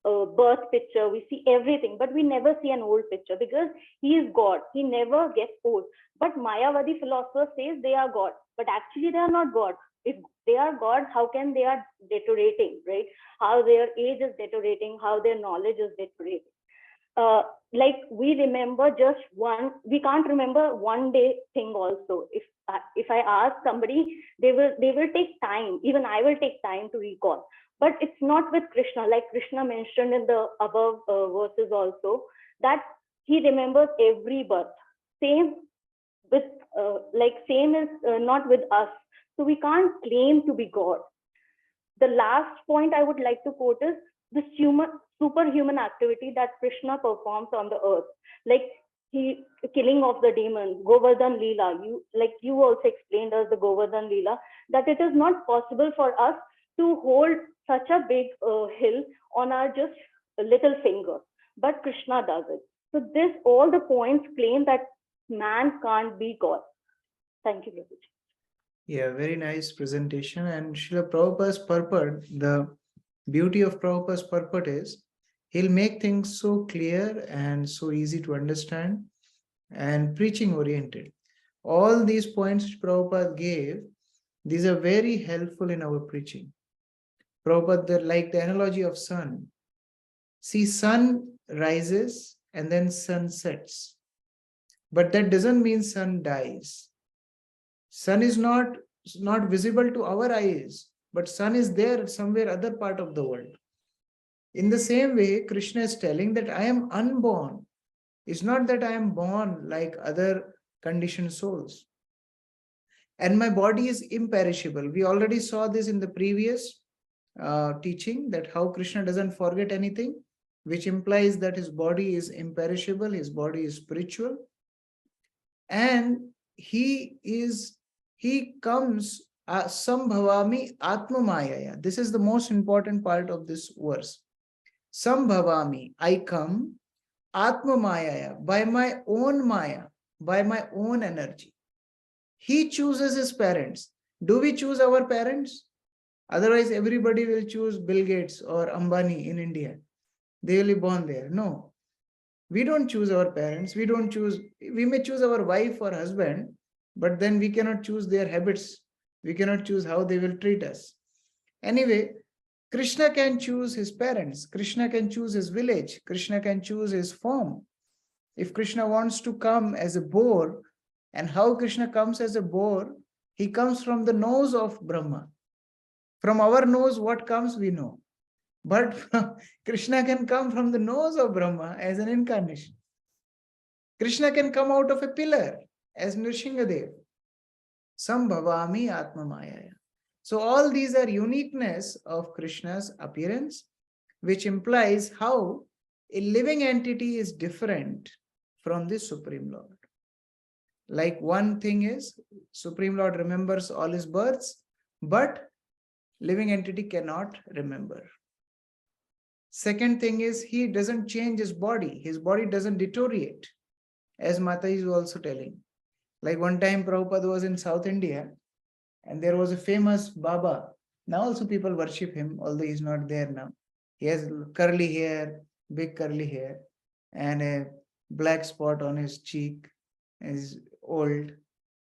birth picture, we see everything, but we never see an old picture, because he is God. He never gets old. But Mayavadi philosophers say they are God, but actually they are not God. If they are God, how can they are deteriorating, right? How their age is deteriorating, how their knowledge is deteriorating. Like we remember just one, we can't remember one day thing also. If I ask somebody, they will take time. Even I will take time to recall. But it's not with Krishna, like Krishna mentioned in the above verses also, that he remembers every birth. Same with same is not with us. So we can't claim to be God. The last point I would like to quote is the superhuman activity that Krishna performs on the earth, like he killing of the demons, Govardhan Leela. You also explained us the Govardhan Leela, that it is not possible for us to hold such a big hill on our just little finger, but Krishna does it. So this, all the points claim that man can't be God. Thank you, Prabhuji. Yeah, very nice presentation. And Srila Prabhupada's purport, the beauty of Prabhupada's purport is he'll make things so clear and so easy to understand and preaching oriented. All these points which Prabhupada gave, these are very helpful in our preaching. Prabhupada, like the analogy of sun. See, sun rises and then sun sets. But that doesn't mean sun dies. Sun is not visible to our eyes, but sun is there somewhere other part of the world. In the same way, Krishna is telling that I am unborn. It's not that I am born like other conditioned souls. And my body is imperishable. We already saw this in the previous teaching, that how Krishna doesn't forget anything, which implies that his body is imperishable, his body is spiritual. And he comes Sambhavami Atma Mayaya. This is the most important part of this verse. Sambhavami, I come, Atma Mayaya, by my own Maya, by my own energy. He chooses his parents. Do we choose our parents? Otherwise, everybody will choose Bill Gates or Ambani in India. They will be born there. No. We don't choose our parents. We may choose our wife or husband, but then we cannot choose their habits. We cannot choose how they will treat us. Anyway, Krishna can choose his parents. Krishna can choose his village. Krishna can choose his form. If Krishna wants to come as a boar, and how Krishna comes as a boar, he comes from the nose of Brahma. From our nose, what comes, we know. But Krishna can come from the nose of Brahma as an incarnation. Krishna can come out of a pillar as Nrsingadev. Sambhavami Atma Mayaya. So all these are uniqueness of Krishna's appearance, which implies how a living entity is different from the Supreme Lord. Like one thing is, Supreme Lord remembers all his births, but living entity cannot remember. Second thing is, he doesn't change his body doesn't deteriorate, as Mata is also telling. Like one time Prabhupada was in South India, and there was a famous Baba. Now also people worship him, although he's not there now. He has curly hair, big curly hair, and a black spot on his cheek, and he's old.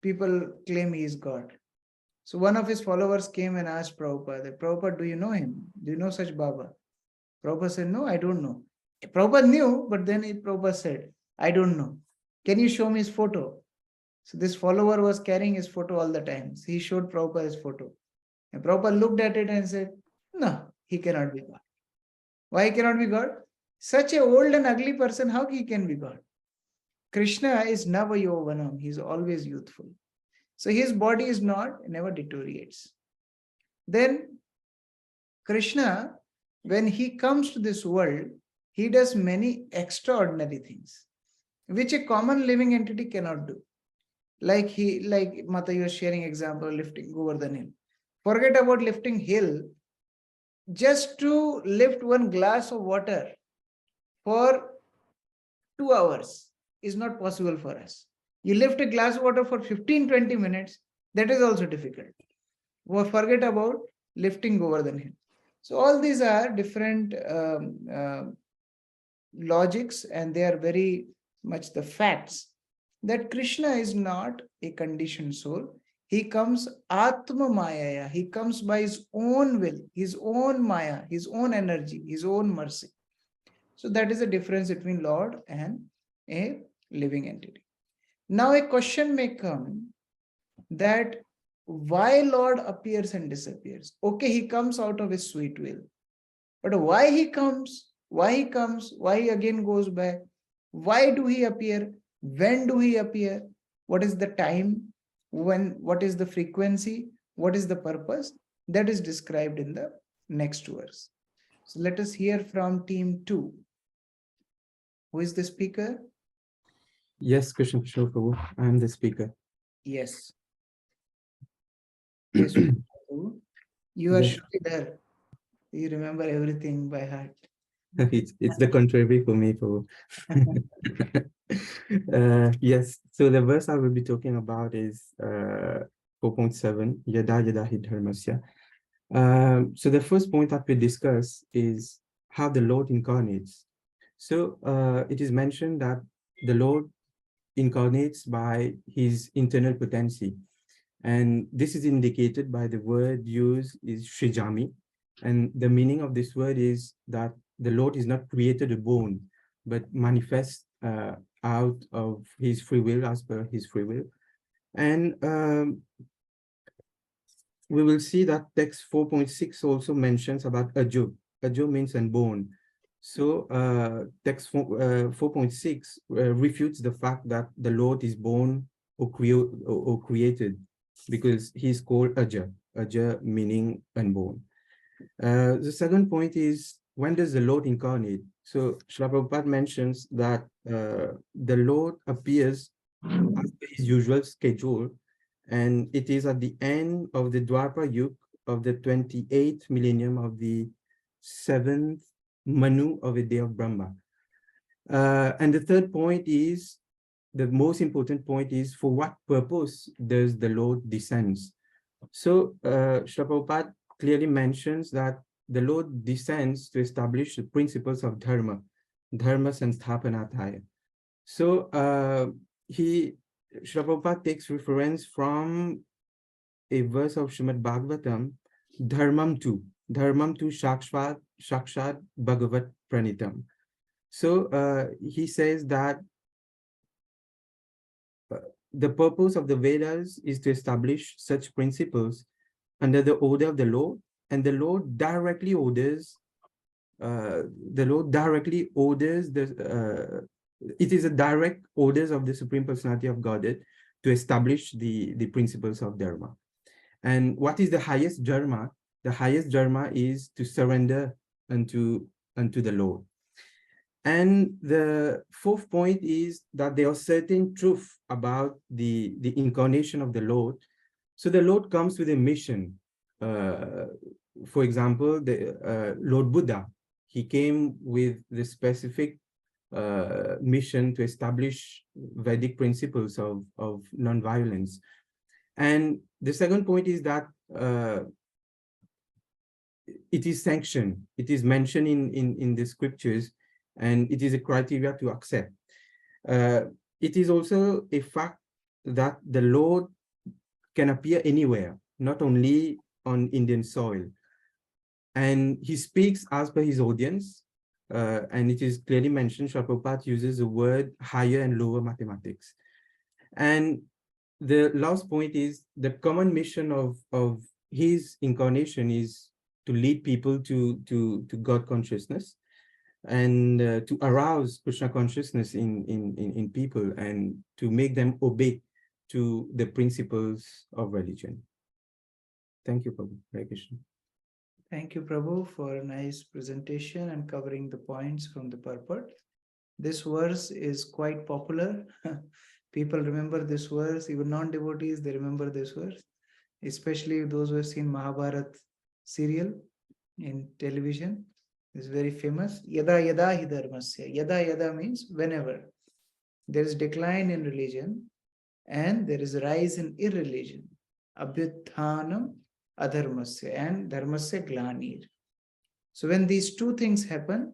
People claim he is God. So one of his followers came and asked Prabhupada, Prabhupada, do you know him? Do you know such Baba? Prabhupada said, no, I don't know. Prabhupada knew, but then Prabhupada said, I don't know. Can you show me his photo? So this follower was carrying his photo all the time. So he showed Prabhupada his photo. And Prabhupada looked at it and said, no, he cannot be God. Why he cannot be God? Such an old and ugly person, how he can be God? Krishna is Nava Yovanam. He is always youthful. So his body is never deteriorates. Then Krishna, when he comes to this world, he does many extraordinary things, which a common living entity cannot do. Like Mata, you are sharing example, lifting Govardhan hill. Forget about lifting hill. Just to lift one glass of water for 2 hours is not possible for us. You lift a glass of water for 15-20 minutes, that is also difficult. Forget about lifting Govardhan hill. So all these are different logics, and they are very much the facts that Krishna is not a conditioned soul. He comes Atma Mayaya. He comes by his own will, his own Maya, his own energy, his own mercy. So that is the difference between Lord and a living entity. Now a question may come that why Lord appears and disappears? Okay, he comes out of his sweet will. But why he comes, why he again goes back? Why do he appear? When do he appear? What is the time? What is the frequency? What is the purpose? That is described in the next verse. So let us hear from team 2. Who is the speaker? Yes, Krishna Prabhu, I am the speaker. Yes. Yes, you are surely there. You remember everything by heart. It's the contrary for me, Prabhu. Yes, so the verse I will be talking about is 4.7, Yada Yada Hi Dharmasya. So the first point that we discuss is how the Lord incarnates. So it is mentioned that the Lord incarnates by his internal potency. And this is indicated by the word used is Shrijami. And the meaning of this word is that the Lord is not created a bone, but manifests out of his free will, as per his free will. And we will see that text 4.6 also mentions about Ajo. Ajo means unborn. So text 4.6 refutes the fact that the Lord is born or created, because he's called Aja, Aja meaning unborn. The second point is, when does the Lord incarnate? So Srila Prabhupada mentions that the Lord appears after his usual schedule, and it is at the end of the Dwapara Yuga of the 28th millennium of the 7th Manu of a day of Brahma. And the third point is, the most important point is, for what purpose does the Lord descends? So Srila Prabhupada clearly mentions that the Lord descends to establish the principles of Dharma, Dharma Sansthapanataya. So Srila Prabhupada takes reference from a verse of Srimad Bhagavatam, Dharmam tu Shakshat Bhagavat Pranitam. So he says that the purpose of the Vedas is to establish such principles under the order of the Lord, and the Lord directly orders. It is a direct orders of the Supreme Personality of Godhead to establish the principles of dharma. And what is the highest dharma? The highest dharma is to surrender unto the Lord. And the fourth point is that there are certain truths about the incarnation of the Lord. So the Lord comes with a mission. For example, the Lord Buddha, he came with the specific mission to establish Vedic principles of non-violence. And the second point is that it is sanctioned, it is mentioned in the scriptures, and it is a criteria to accept. It is also a fact that the Lord can appear anywhere, not only on Indian soil. And he speaks as per his audience, and it is clearly mentioned, Srila Prabhupada uses the word higher and lower mathematics. And the last point is the common mission of his incarnation is to lead people to God consciousness, and to arouse Krishna consciousness in people, and to make them obey to the principles of religion. Thank you, Prabhu. Hare Krishna. Thank you, Prabhu, for a nice presentation and covering the points from the purport. This verse is quite popular. People remember this verse, even non-devotees, they remember this verse, especially those who have seen Mahabharat serial in television. It's very famous. Yada yada hi dharmasya. Yada yada means whenever there is decline in religion and there is rise in irreligion. Abhyuthanam adharmasya and dharmasya glanir. So when these two things happen,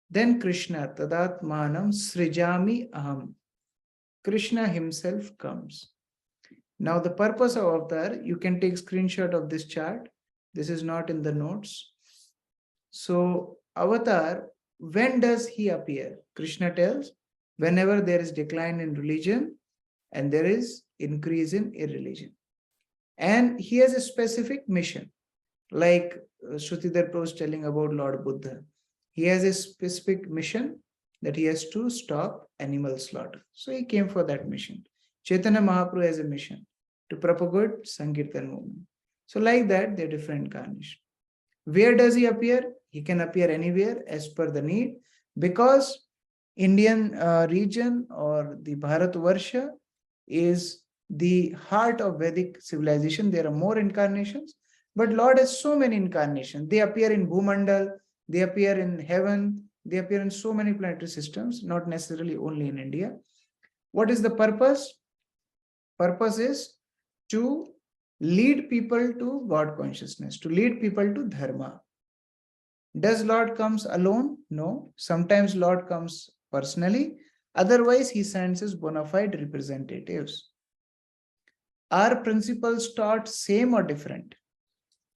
then Krishna tadatmanam srijami aham. Krishna himself comes. Now the purpose of avatar, you can take screenshot of this chart. This is not in the notes. So avatar, when does he appear? Krishna tells, whenever there is decline in religion and there is increase in irreligion. And he has a specific mission, like Shrutidhar Prabhu was telling about Lord Buddha. He has a specific mission that he has to stop animal slaughter. So he came for that mission. Chaitanya Mahaprabhu has a mission to propagate Sankirtan movement. So like that, they're different incarnations. Where does he appear? He can appear anywhere as per the need, because Indian region or the Bharatvarsha is the heart of Vedic civilization. There are more incarnations, but Lord has so many incarnations. They appear in Bhumandal, they appear in heaven, they appear in so many planetary systems, not necessarily only in India. What is the purpose? Purpose is to lead people to God consciousness, to lead people to dharma. Does Lord comes alone? No. Sometimes Lord comes personally. Otherwise, he sends his bona fide representatives. Are principles taught same or different?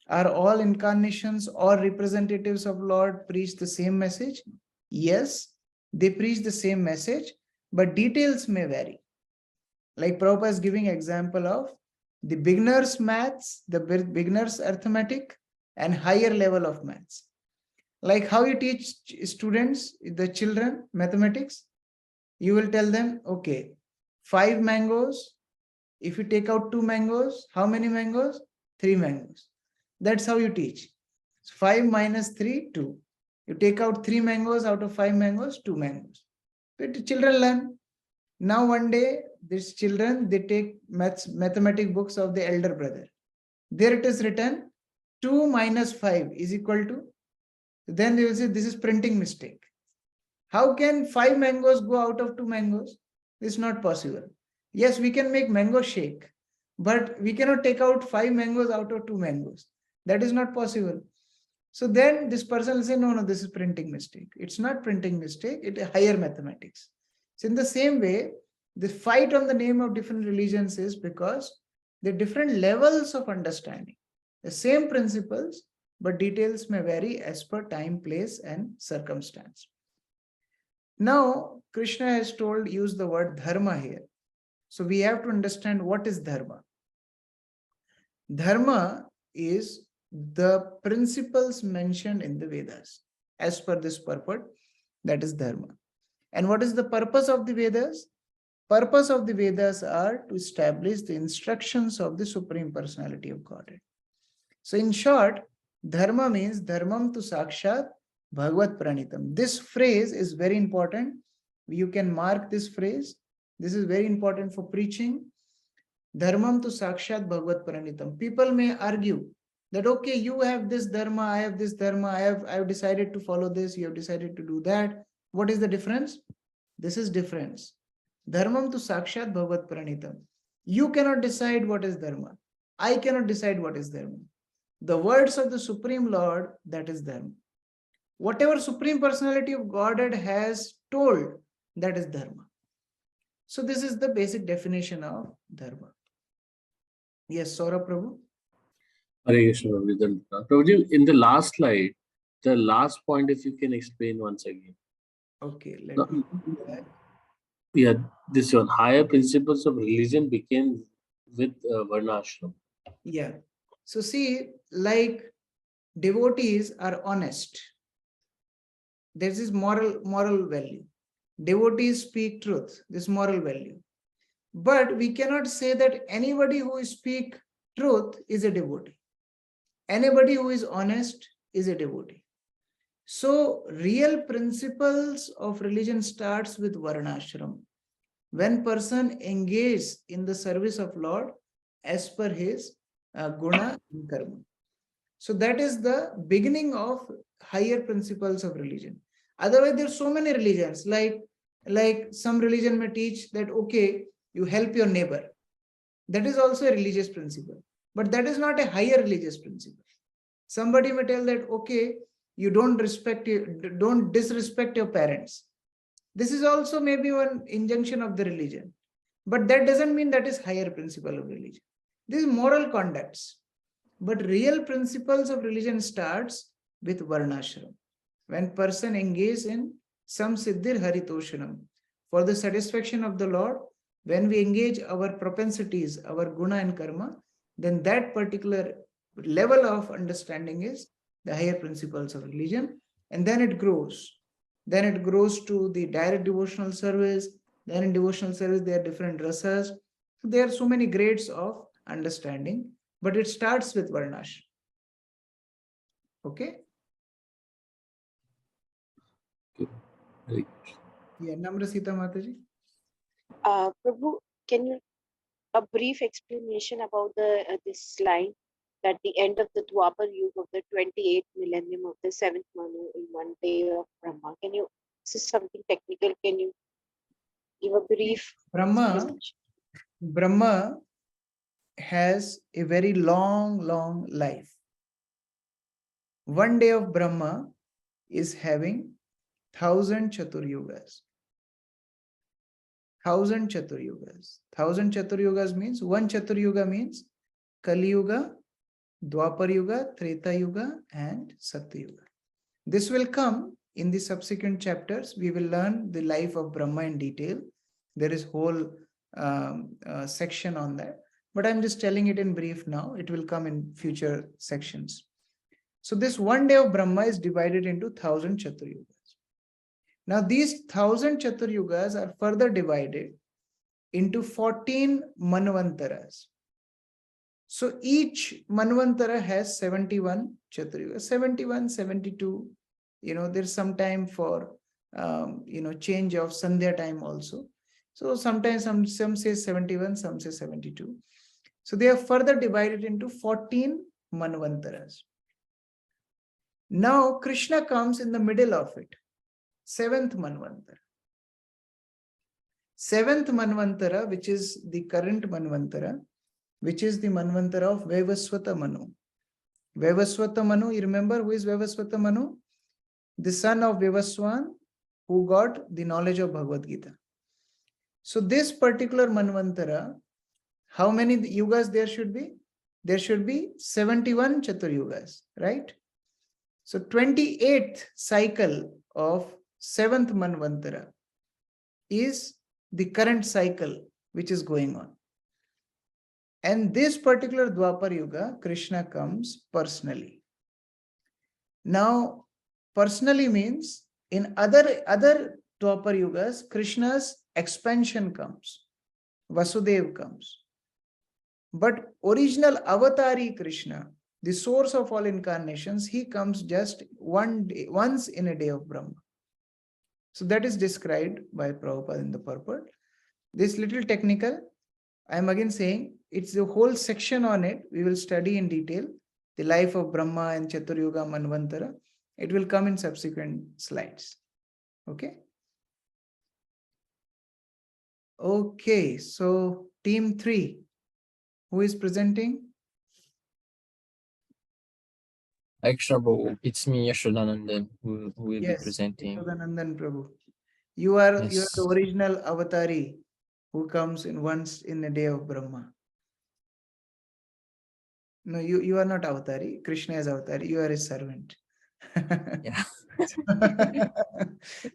Are all incarnations or representatives of Lord preach the same message? Yes, they preach the same message, but details may vary. Like Prabhupada is giving example of the beginner's maths, the beginner's arithmetic, and higher level of maths. Like how you teach students, the children, mathematics, you will tell them, okay, 5 mangoes. If you take out 2 mangoes, how many mangoes? 3 mangoes. That's how you teach. 5 minus 3, 2. You take out 3 mangoes out of 5 mangoes, 2 mangoes. But children learn. Now one day, these children, they take mathematics books of the elder brother. There it is written, 2 minus 5 is equal to, then they will say, this is printing mistake. How can 5 mangoes go out of 2 mangoes? It's not possible. Yes, we can make mango shake, but we cannot take out 5 mangoes out of 2 mangoes. That is not possible. So then this person will say, no, this is printing mistake. It's not printing mistake, it is higher mathematics. So in the same way, the fight on the name of different religions is because the different levels of understanding, the same principles, but details may vary as per time, place, and circumstance. Now, Krishna has told, use the word dharma here. So we have to understand what is dharma. Dharma is the principles mentioned in the Vedas. As per this purport, that is dharma. And what is the purpose of the Vedas? Purpose of the Vedas are to establish the instructions of the Supreme Personality of Godhead. So in short, dharma means dharmam tu sakshat bhagavad pranitam. This phrase is very important. You can mark this phrase. This is very important for preaching. Dharmam tu sakshat bhagavad pranitam. People may argue that, okay, you have this dharma, I have this dharma, I have decided to follow this, you have decided to do that. What is the difference? This is difference. Dharmam tu sakshat bhagavad pranitam. You cannot decide what is dharma. I cannot decide what is dharma. The words of the Supreme Lord, that is dharma. Whatever Supreme Personality of Godhead has told, that is dharma. So this is the basic definition of dharma. Yes, Saurabh Prabhu. Hare Krishna, Prabhuji, in the last slide, the last point, if you can explain once again. Okay, let me do that. Yeah, this one, higher principles of religion begin with Varnashram. Yeah. So see, like devotees are honest. There's this moral value. Devotees speak truth, this moral value. But we cannot say that anybody who speaks truth is a devotee. Anybody who is honest is a devotee. So real principles of religion starts with Varnashram. When person engages in the service of Lord as per his guna and karma. So that is the beginning of higher principles of religion. Otherwise, there are so many religions, like some religion may teach that, okay, you help your neighbor. That is also a religious principle. But that is not a higher religious principle. Somebody may tell that, okay, you don't disrespect your parents. This is also maybe one injunction of the religion. But that doesn't mean that is higher principle of religion. This is moral conducts. But real principles of religion starts with Varnashram. When person engages in some Siddhir Haritoshanam, for the satisfaction of the Lord, when we engage our propensities, our guna and karma, then that particular level of understanding is the higher principles of religion, and then it grows. Then it grows to the direct devotional service. Then in devotional service, there are different rasas. There are so many grades of understanding, but it starts with Varnash. Okay? Yeah, Namra Sita Mataji. Prabhu, can you a brief explanation about this line that the end of the Dwapar Yuga of the 28th millennium of the 7th Manu in one day of Brahma? Can you, this is something technical, can you give a brief Brahma has a very long life. One day of Brahma is having 1,000 Chaturyugas. 1,000 Chaturyugas. 1,000 Chaturyugas means one Chaturyuga means Kali Yuga, Dwapar Yuga, Treta Yuga, and Satya Yuga. This will come in the subsequent chapters. We will learn the life of Brahma in detail. There is whole section on that. But I'm just telling it in brief now. It will come in future sections. So this one day of Brahma is divided into 1,000 Chaturyugas. Now these 1,000 Chaturyugas are further divided into 14 Manvantaras. So each Manvantara has 71 Chaturyugas, 71, 72. There's some time for, change of Sandhya time also. So sometimes some say 71, some say 72. So they are further divided into 14 Manvantaras. Now Krishna comes in the middle of it. 7th Manvantara. 7th Manvantara, which is the current Manvantara, which is the Manvantara of Vaivaswata Manu. Vaivaswata Manu, you remember who is Vaivaswata Manu? The son of Vaivaswan, who got the knowledge of Bhagavad Gita. So this particular Manvantara, how many yugas there should be? There should be 71 Chaturyugas, right? So 28th cycle of 7th Manvantara is the current cycle which is going on. And this particular Dwapar Yuga, Krishna comes personally. Now, personally means in other Dwapar Yugas, Krishna's expansion comes. Vasudev comes. But original avatari Krishna, the source of all incarnations, he comes just once in a day of Brahma. So that is described by Prabhupada in the purport. This little technical, I am again saying, it's a whole section on it. We will study in detail the life of Brahma and Chaturyuga Manvantara. It will come in subsequent slides. Okay. Okay, so team 3, who is presenting? Extra Prabhu, it's me, Yashodanandan, who will be presenting. Yashodanandan Prabhu. You are Yes. the original avatari who comes in once in a day of Brahma. No, you are not avatari. Krishna is avatari. You are his servant. Yeah.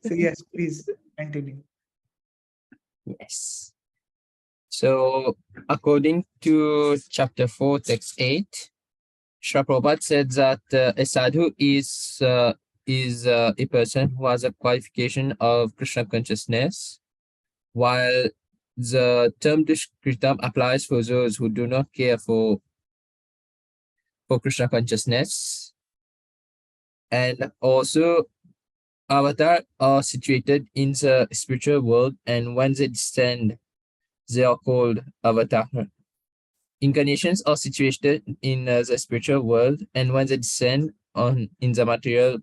So yes, please continue. Yes. So, according to chapter 4, text 8, Srila Prabhupada said that a sadhu is a person who has a qualification of Krishna consciousness, while the term Dushkritam applies for those who do not care for Krishna consciousness. And also, avatars are situated in the spiritual world, and when they descend, they are called avatar. Incarnations are situated in the spiritual world, and when they descend in the material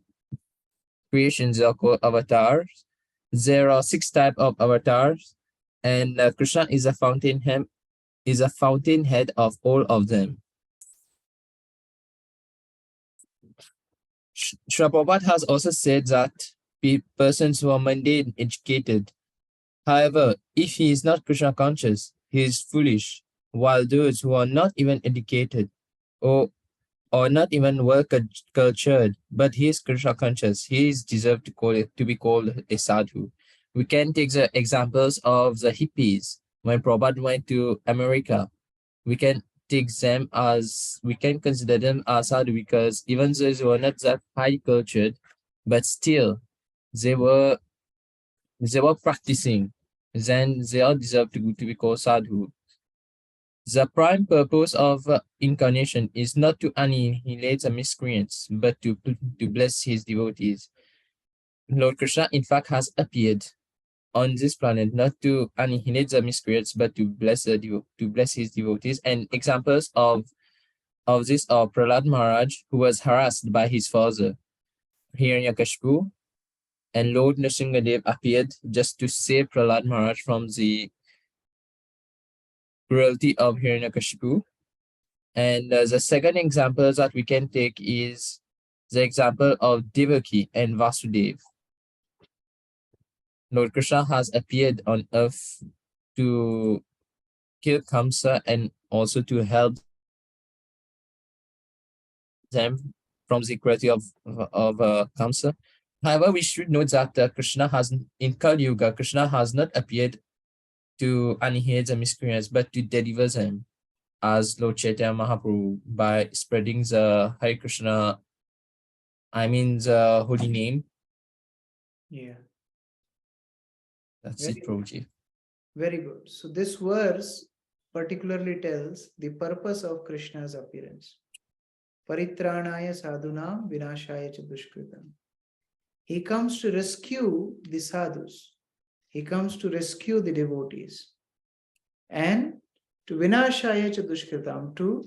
creations, they are called avatars. There are 6 types of avatars, and Krishna is a fountainhead of all of them. Srila Prabhupada has also said that persons who are mundane educated, however, if he is not Krishna conscious, he is foolish, while those who are not even educated or not even well cultured, but he is Krishna conscious, he is deserved to be called a sadhu. We can take the examples of the hippies. When Prabhupada went to America, we can consider them as sadhu because even though they were not that high cultured, but still they were practicing, then they are deserved to be called sadhu. The prime purpose of incarnation is not to annihilate the miscreants, but to bless his devotees. Lord Krishna, in fact, has appeared on this planet not to annihilate the miscreants, but to bless his devotees. And examples of this are Prahlad Maharaj, who was harassed by his father, Hiranyakashipu, and Lord Nrsimhadev appeared just to save Prahlad Maharaj from the cruelty of Hiranyakashipu. And the second example that we can take is the example of Devaki and Vasudev. Lord Krishna has appeared on earth to kill Kamsa and also to help them from the cruelty of Kamsa. However, we should note that in Kali Yuga, Krishna has not appeared to annihilate the miscreants, but to deliver them, as Lord Chaitanya Mahaprabhu, by spreading the Hare Krishna, the holy name. Yeah. That's it, Prabhuji. Very good. So this verse particularly tells the purpose of Krishna's appearance. Paritranaya sadhunam vinashaya cha dushkritam. He comes to rescue the sadhus. He comes to rescue the devotees. And to vinashaya cha dushkritam, to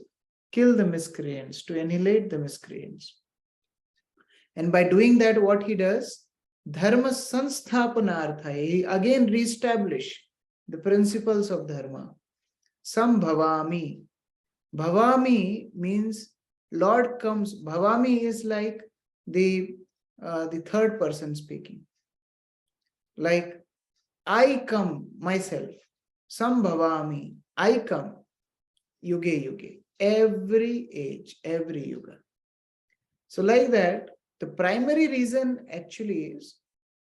kill the miscreants, to annihilate the miscreants. And by doing that, what he does? Dharma sansthapanartha. He again reestablish the principles of dharma. Sambhavami. Bhavami means Lord comes. Bhavami is like the third person speaking. Like I come myself. Sambhavami. I come. Yuge yuge. Every age, every yuga. So like that, the primary reason actually is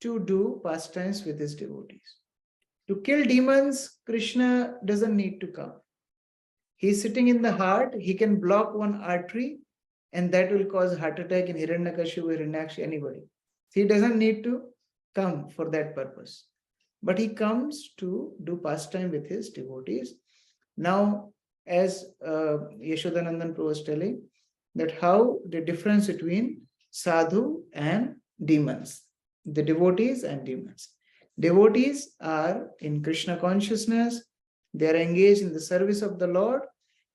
to do pastimes with his devotees. To kill demons, Krishna doesn't need to come. He's sitting in the heart, he can block one artery and that will cause heart attack in Hiranyakashipu, Hiranyakshi, anybody. He doesn't need to come for that purpose. but he comes to do pastime with his devotees. Now, as Yashodanandan Prabhu was telling, that how the difference between sadhu and demons, the devotees and demons. Devotees are in Krishna consciousness, they are engaged in the service of the Lord,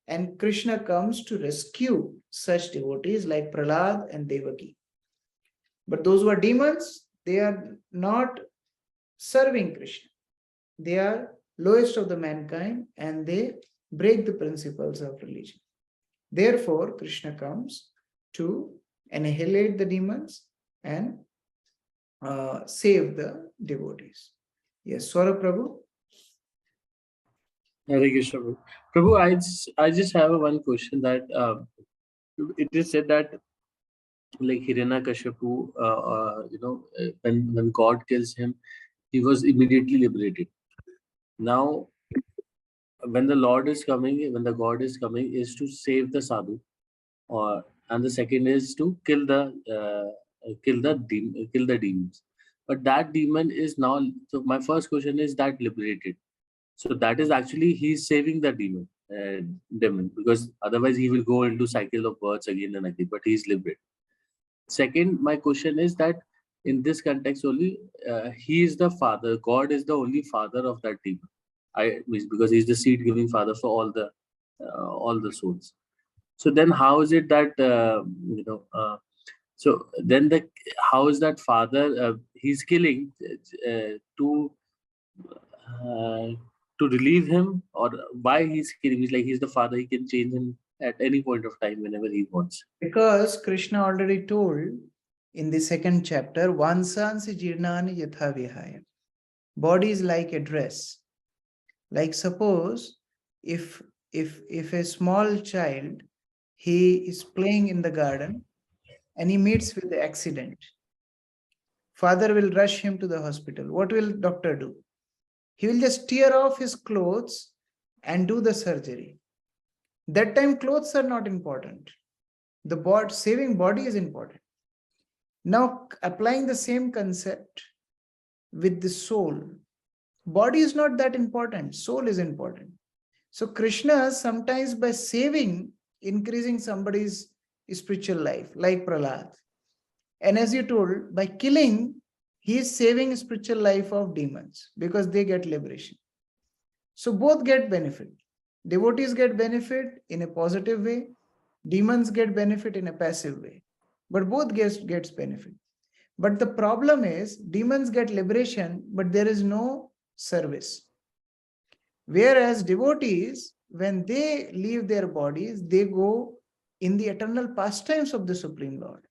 and Krishna comes to rescue such devotees like Prahlad and Devaki. But those who are demons, they are not serving Krishna. They are lowest of the mankind and they break the principles of religion. Therefore, Krishna comes to annihilate the demons and save the devotees. Yes, Saurabh Prabhu. Hare Krishna, Prabhu. Prabhu, I just have one question that it is said that like Hiranyakashipu, when God kills him, he was immediately liberated. Now, when the Lord is coming, when the God is coming, is to save the sadhu, and the second is to kill the demons. But that demon is now. So my first question is that liberated. So that is actually he's saving the demon, because otherwise he will go into cycle of births again and again. But he's liberated. Second, my question is that in this context only, he is the father. God is the only father of that demon. Because he's the seed giving father for all the souls. So then how is it that so then how is that father he's killing to relieve him, or why he's killing? He's like he's the father, he can change him at any point of time whenever he wants. Because Krishna already told in the second chapter, Vansansi Jirnani Yatha Vihaya. Body is like a dress. Like suppose if a small child, he is playing in the garden and he meets with the accident. Father will rush him to the hospital. What will doctor do? He will just tear off his clothes and do the surgery. That time clothes are not important. The saving body is important. Now applying the same concept with the soul. Body is not that important. Soul is important. So Krishna sometimes by saving, increasing somebody's spiritual life, like Prahlad. And as you told, by killing, he is saving spiritual life of demons because they get liberation. So both get benefit. Devotees get benefit in a positive way. Demons get benefit in a passive way. But both gets benefit. But the problem is demons get liberation, but there is no service. Whereas devotees, when they leave their bodies, they go in the eternal pastimes of the Supreme Lord.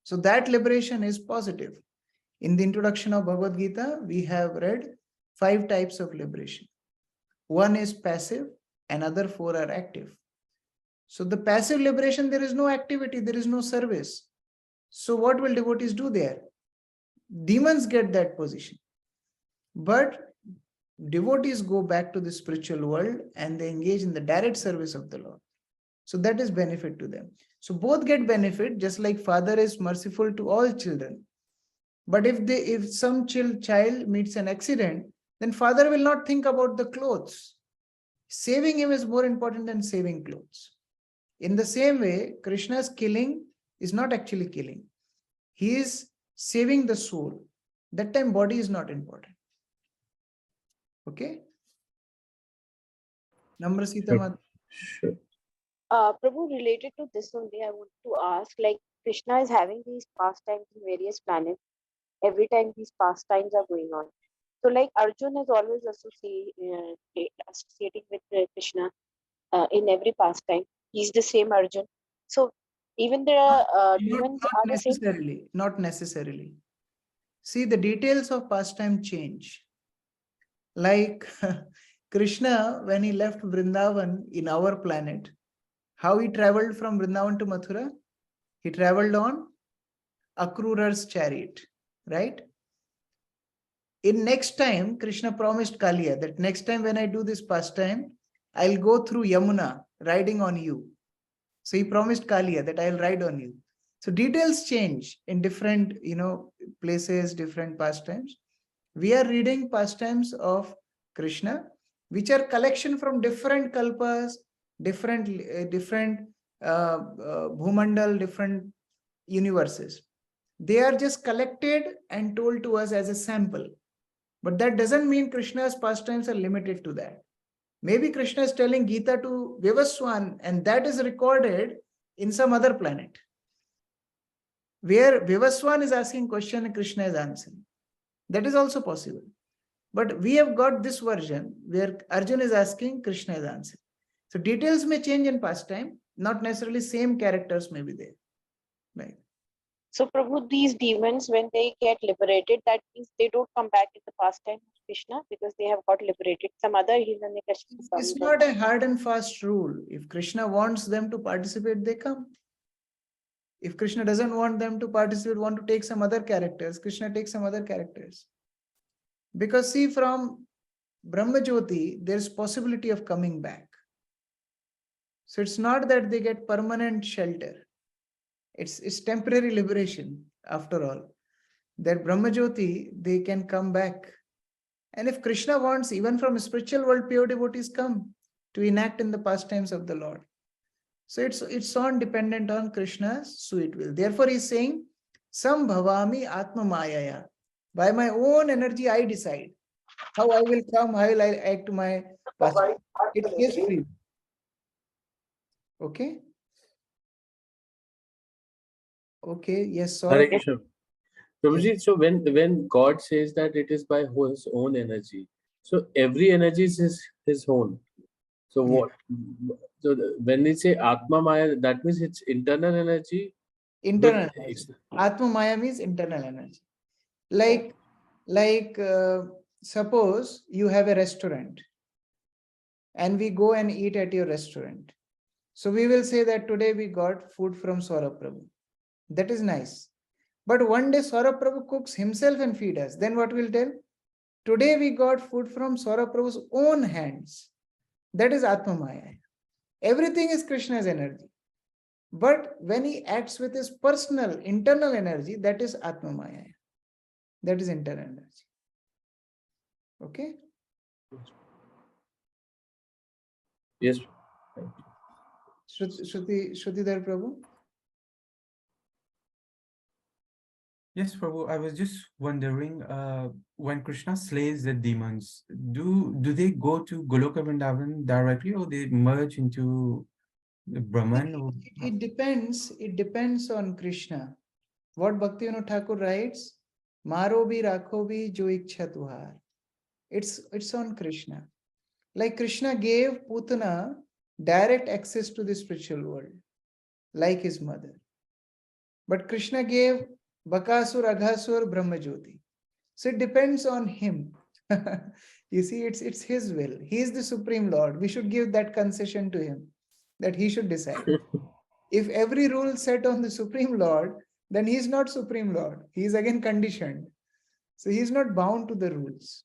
So that liberation is positive. In the introduction of Bhagavad Gita, we have read 5 types of liberation. One is passive, and other 4 are active. So the passive liberation, there is no activity, there is no service. So what will devotees do there? Demons get that position. But devotees go back to the spiritual world and they engage in the direct service of the Lord. So that is benefit to them. So both get benefit, just like father is merciful to all children. But if some child meets an accident, then father will not think about the clothes. Saving him is more important than saving clothes. In the same way, Krishna's killing is not actually killing. He is saving the soul. That time body is not important. Okay? Namrasita. Sure. Prabhu, related to this only, I want to ask, like Krishna is having these pastimes in various planets. Every time these pastimes are going on. So like Arjun is always associating with Krishna in every pastime. He's the same Arjun. So even there are demons are the same. Not necessarily. See, the details of pastime change. Like Krishna, when he left Vrindavan in our planet, how he traveled from Vrindavan to Mathura? He traveled on Akrura's chariot, right? In next time, Krishna promised Kaliya that next time when I do this pastime, I'll go through Yamuna riding on you. So he promised Kaliya that I'll ride on you. So details change in different, places, different pastimes. We are reading pastimes of Krishna, which are collection from different kalpas, different bhumandal, different universes. They are just collected and told to us as a sample. But that doesn't mean Krishna's pastimes are limited to that. Maybe Krishna is telling Gita to Vivaswan, and that is recorded in some other planet, where Vivaswan is asking question and Krishna is answering. That is also possible. But we have got this version where Arjun is asking, Krishna is answering. So details may change in pastime, not necessarily same characters may be there. Right. So Prabhu, these demons, when they get liberated, that means they don't come back in the pastime of Krishna because they have got liberated. Some other Hiranyakashipu comes. It's not a hard and fast rule. If Krishna wants them to participate, they come. If Krishna doesn't want them to participate, want to take some other characters, Krishna takes some other characters. Because see, from Brahmajyoti, there's possibility of coming back. So it's not that they get permanent shelter. It's temporary liberation, after all. That Brahmajyoti, they can come back. And if Krishna wants, even from spiritual world, pure devotees come to enact in the pastimes of the Lord. So it's on dependent on Krishna's sweet will. Therefore, he's saying, Sam bhavami atma mayaya. By my own energy, I decide how I will come, how will I act to my pastime. It is free. Okay? Okay, yes, Hare sorry. Krishna. Prabhuji, so when God says that it is by his own energy, so every energy is his own. So what? So when we say Atma Maya, that means it's internal energy. Internal energy. Atma Maya means internal energy. Like suppose you have a restaurant and we go and eat at your restaurant. So we will say that today we got food from Saurabh Prabhu. That is nice. But one day Saurabh Prabhu cooks himself and feed us. Then what we'll tell? Today we got food from Saurabh Prabhu's own hands. That is Atma Maya. Everything is Krishna's energy. But when he acts with his personal, internal energy, that is Atma Maya. That is internal energy. Okay? Yes. Shrutidhar Prabhu? Yes, Prabhu, I was just wondering, when Krishna slays the demons, do they go to Goloka Vrindavan directly, or they merge into the Brahman? Or... It depends on Krishna. What Bhaktivinoda Thakur writes, Maro bhi rakho bhi jo ichha tuhar. It's on Krishna. Like Krishna gave Putana direct access to the spiritual world, like his mother. But Krishna gave Bakasur, Aghasur, Brahmajyoti. So it depends on him. You see, it's his will. He is the Supreme Lord. We should give that concession to him, that he should decide. If every rule set on the Supreme Lord, then he is not Supreme Lord. He is again conditioned. So he is not bound to the rules.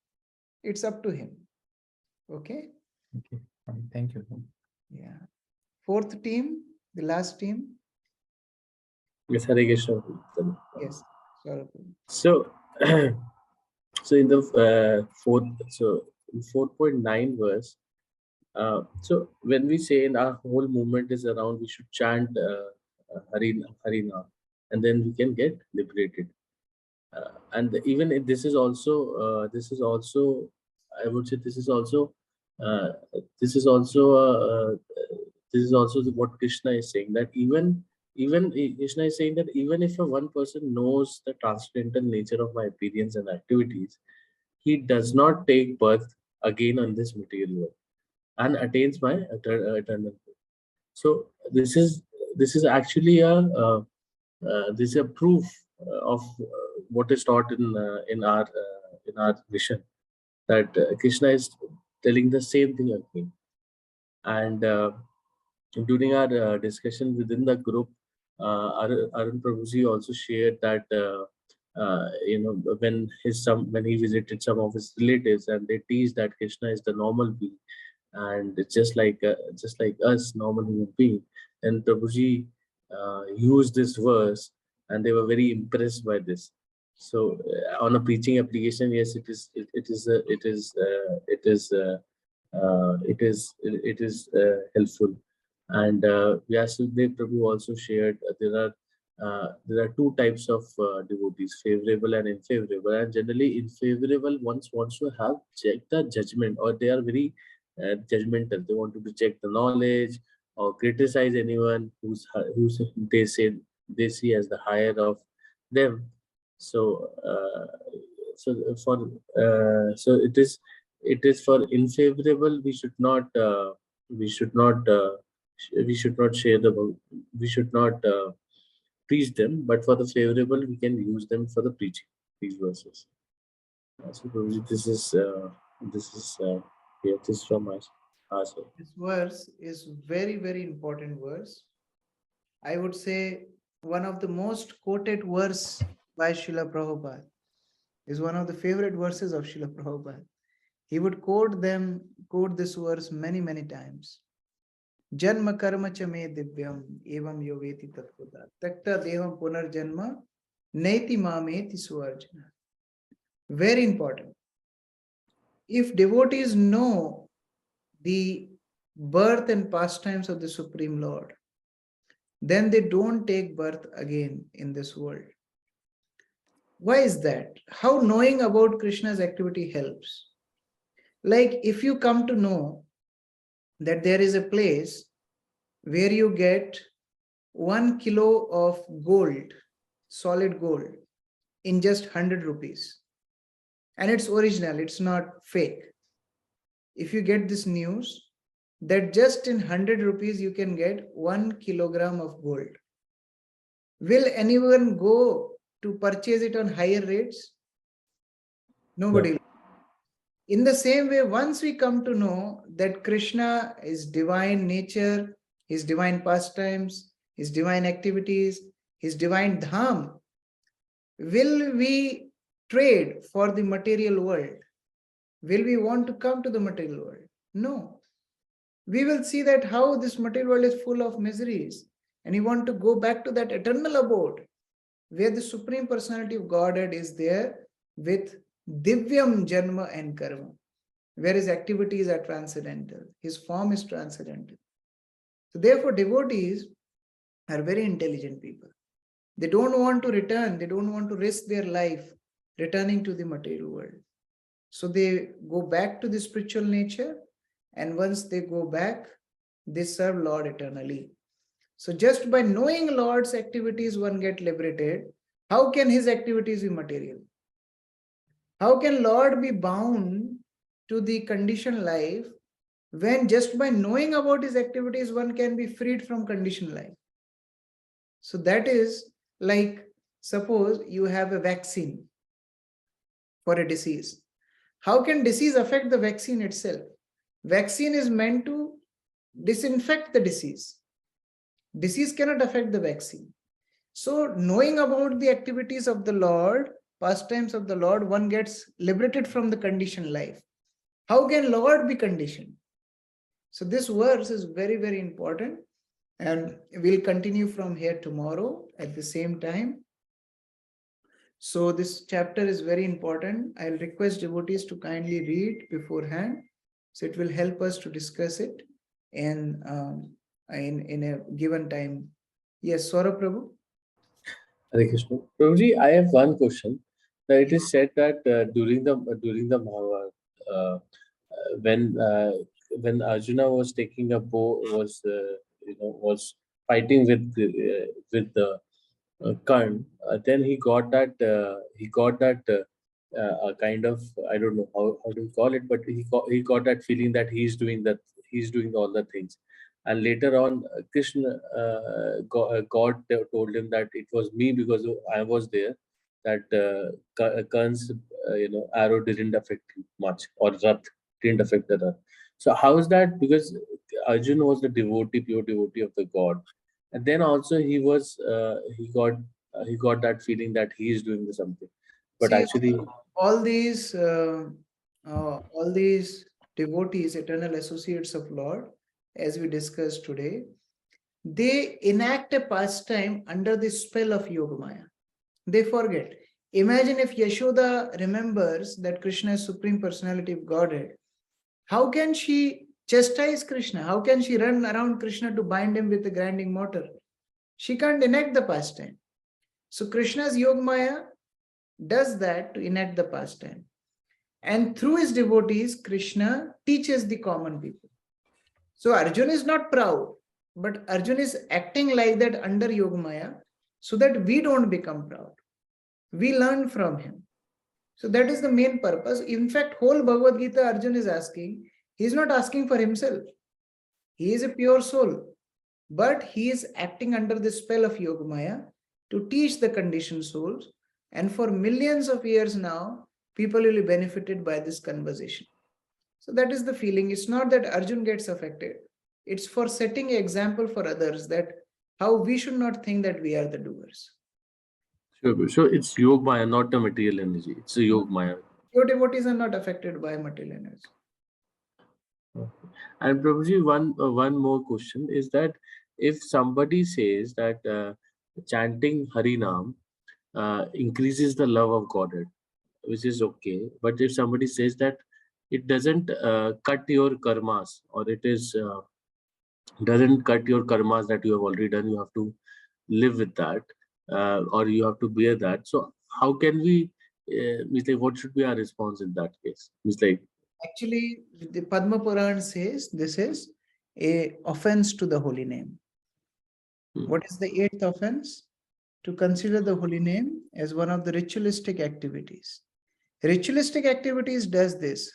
It's up to him. Okay? Okay, fine. Thank you. Yeah. Fourth team, the last team. Yes, Hare Krishna. Yes. Sorry. So, so in the fourth, so in 4.9 verse, so when we say in our whole movement is around, we should chant Harina, and then we can get liberated. And even if this is also, I would say this is also what Krishna is saying, that even Krishna is saying that even if one person knows the transcendental nature of my appearance and activities, he does not take birth again on this material world and attains my eternal good. So this is actually this is a proof of what is taught in our mission, that Krishna is telling the same thing again. And during our discussion within the group, Arun Prabhuji also shared that when he visited some of his relatives, and they teach that Krishna is the normal being, and it's just like us normal human being. And Prabhuji used this verse, and they were very impressed by this. So on a preaching application, yes, it is helpful. And Vyasudev Prabhu also shared there are two types of devotees, favorable and unfavorable. And generally, unfavorable ones wants to have check the judgment, or they are very judgmental. They want to check the knowledge or criticize anyone who's they see as the higher of them. So it is for unfavorable. We should not we should not share the we should not preach them, but for the favorable we can use them for the preaching these verses. So Prabhuji, this is yeah, this is from us. This verse is very, very important verse. I would say one of the most quoted verse by Srila Prabhupada is one of the favorite verses of Srila Prabhupada. He would quote this verse many, many times. Janma karma cha me divyam evam yoveti tatvata takta devam punarjanma neti mameti suarjana. Very important. If devotees know the birth and pastimes of the Supreme Lord, then they don't take birth again in this world. Why is that? How knowing about Krishna's activity helps? Like if you come to know that there is a place where you get 1 kilo of gold, solid gold, in just 100 rupees, and it's original, it's not fake. If you get this news that just in 100 rupees you can get 1 kilogram of gold, will anyone go to purchase it on higher rates? Nobody. No. In the same way, once we come to know that Krishna is divine nature, his divine pastimes, his divine activities, his divine dham, will we trade for the material world? Will we want to come to the material world? No. We will see that how this material world is full of miseries, and we want to go back to that eternal abode where the Supreme Personality of Godhead is there with Divyam Janma and Karma, where his activities are transcendental, his form is transcendental. So therefore, devotees are very intelligent people. They don't want to return, they don't want to risk their life returning to the material world. So they go back to the spiritual nature, and once they go back, they serve Lord eternally. So just by knowing Lord's activities, one get liberated. How can his activities be material? How can Lord be bound to the conditioned life when just by knowing about his activities, one can be freed from conditioned life? So that is like, suppose you have a vaccine for a disease. How can disease affect the vaccine itself? Vaccine is meant to disinfect the disease. Disease cannot affect the vaccine. So knowing about the activities of the Lord, pastimes of the Lord, one gets liberated from the conditioned life. How can Lord be conditioned? So this verse is very, very important, and we'll continue from here tomorrow at the same time. So this chapter is very important. I'll request devotees to kindly read beforehand, so it will help us to discuss it in a given time. Yes, Saurabh Prabhu. Hare Krishna. Prabhuji, I have one question. That it is said that during the Mahabharata, when Arjuna was taking a bow, was fighting with the Karn, then he got that a kind of, I don't know how to call it, but he got that feeling that he's doing all the things. And later on, Krishna, God told him that it was me, because I was there, that Karn's arrow didn't affect him much, or Rath didn't affect the Rath. So how is that? Because Arjun was the devotee, pure devotee of the God, and then also he got that feeling that he is doing something, but see, actually all these devotees, eternal associates of Lord, as we discussed today, they enact a pastime under the spell of Yogamaya. They forget. Imagine if Yashoda remembers that Krishna is Supreme Personality of Godhead. How can she chastise Krishna? How can she run around Krishna to bind him with a grinding mortar? She can't enact the pastime. So Krishna's Yogamaya does that to enact the pastime. And through his devotees, Krishna teaches the common people. So Arjuna is not proud, but Arjuna is acting like that under Yogamaya so that we don't become proud. We learn from him. So that is the main purpose. In fact, whole Bhagavad Gita Arjuna is asking, he is not asking for himself. He is a pure soul, but he is acting under the spell of Yogamaya to teach the conditioned souls. And for millions of years now, people will be benefited by this conversation. So that is the feeling. It's not that Arjun gets affected. It's for setting an example for others that how we should not think that we are the doers. Sure. So it's Yoga Maya, not the material energy. It's a Yoga Maya. Your devotees are not affected by material energy. Okay. And Prabhuji, one more question is that if somebody says that chanting Harinam increases the love of Godhead, which is okay, but if somebody says that it doesn't cut your karmas, or it is doesn't cut your karmas that you have already done, you have to live with that, or you have to bear that. So how can we, what should be our response in that case? Actually, the Padma Puran says this is a offense to the holy name. What is the eighth offense? To consider the holy name as one of the ritualistic activities. Ritualistic activities does this,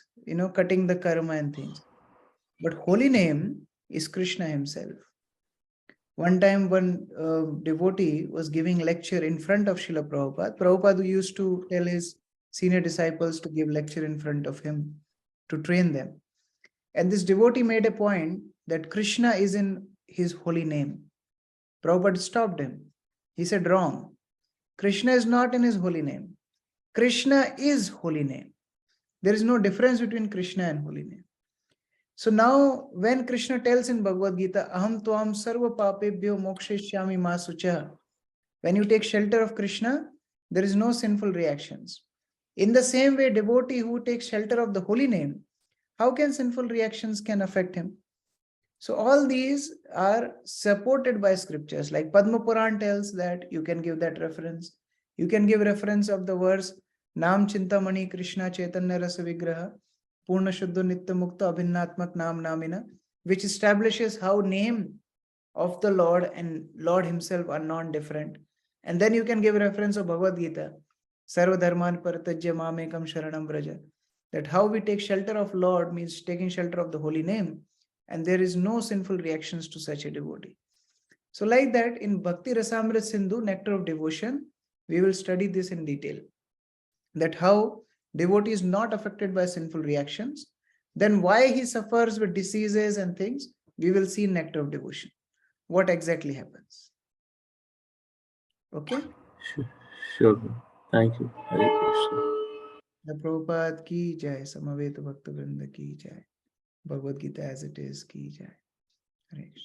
cutting the karma and things. But holy name is Krishna himself. One time, one devotee was giving lecture in front of Srila Prabhupada. Prabhupada used to tell his senior disciples to give lecture in front of him to train them. And this devotee made a point that Krishna is in his holy name. Prabhupada stopped him. He said, wrong. Krishna is not in his holy name. Krishna is holy name. There is no difference between Krishna and holy name. So now when Krishna tells in Bhagavad Gita, Aham Tvam Sarva Papebhyo Mokshishyami Ma Sucha, when you take shelter of Krishna, there is no sinful reactions. In the same way, devotee who takes shelter of the holy name, how can sinful reactions can affect him? So all these are supported by scriptures. Like Padma Puran tells that you can give that reference. You can give reference of the verse Nam Chintamani Krishna Chaitanya Rasa Vigraha Purna Shuddha Nitya Mukta Abhinnatmak Nam Namina, which establishes how name of the Lord and Lord himself are non-different. And then you can give reference of Bhagavad Gita, Sarva Dharman Paratajya Mamekam Sharanam Braja, that how we take shelter of Lord means taking shelter of the holy name, and there is no sinful reactions to such a devotee. So like that, in Bhakti Rasamrita Sindhu, Nectar of Devotion, we will study this in detail, that how devotee is not affected by sinful reactions. Then why he suffers with diseases and things, we will see in Nectar of Devotion. What exactly happens. Okay? Sure. Thank you. Hare Krishna. The Prabhupada ki jai, Samaveta Bhakta Vrinda ki jai, Bhagavad Gita as it is ki jai. Hare Krishna.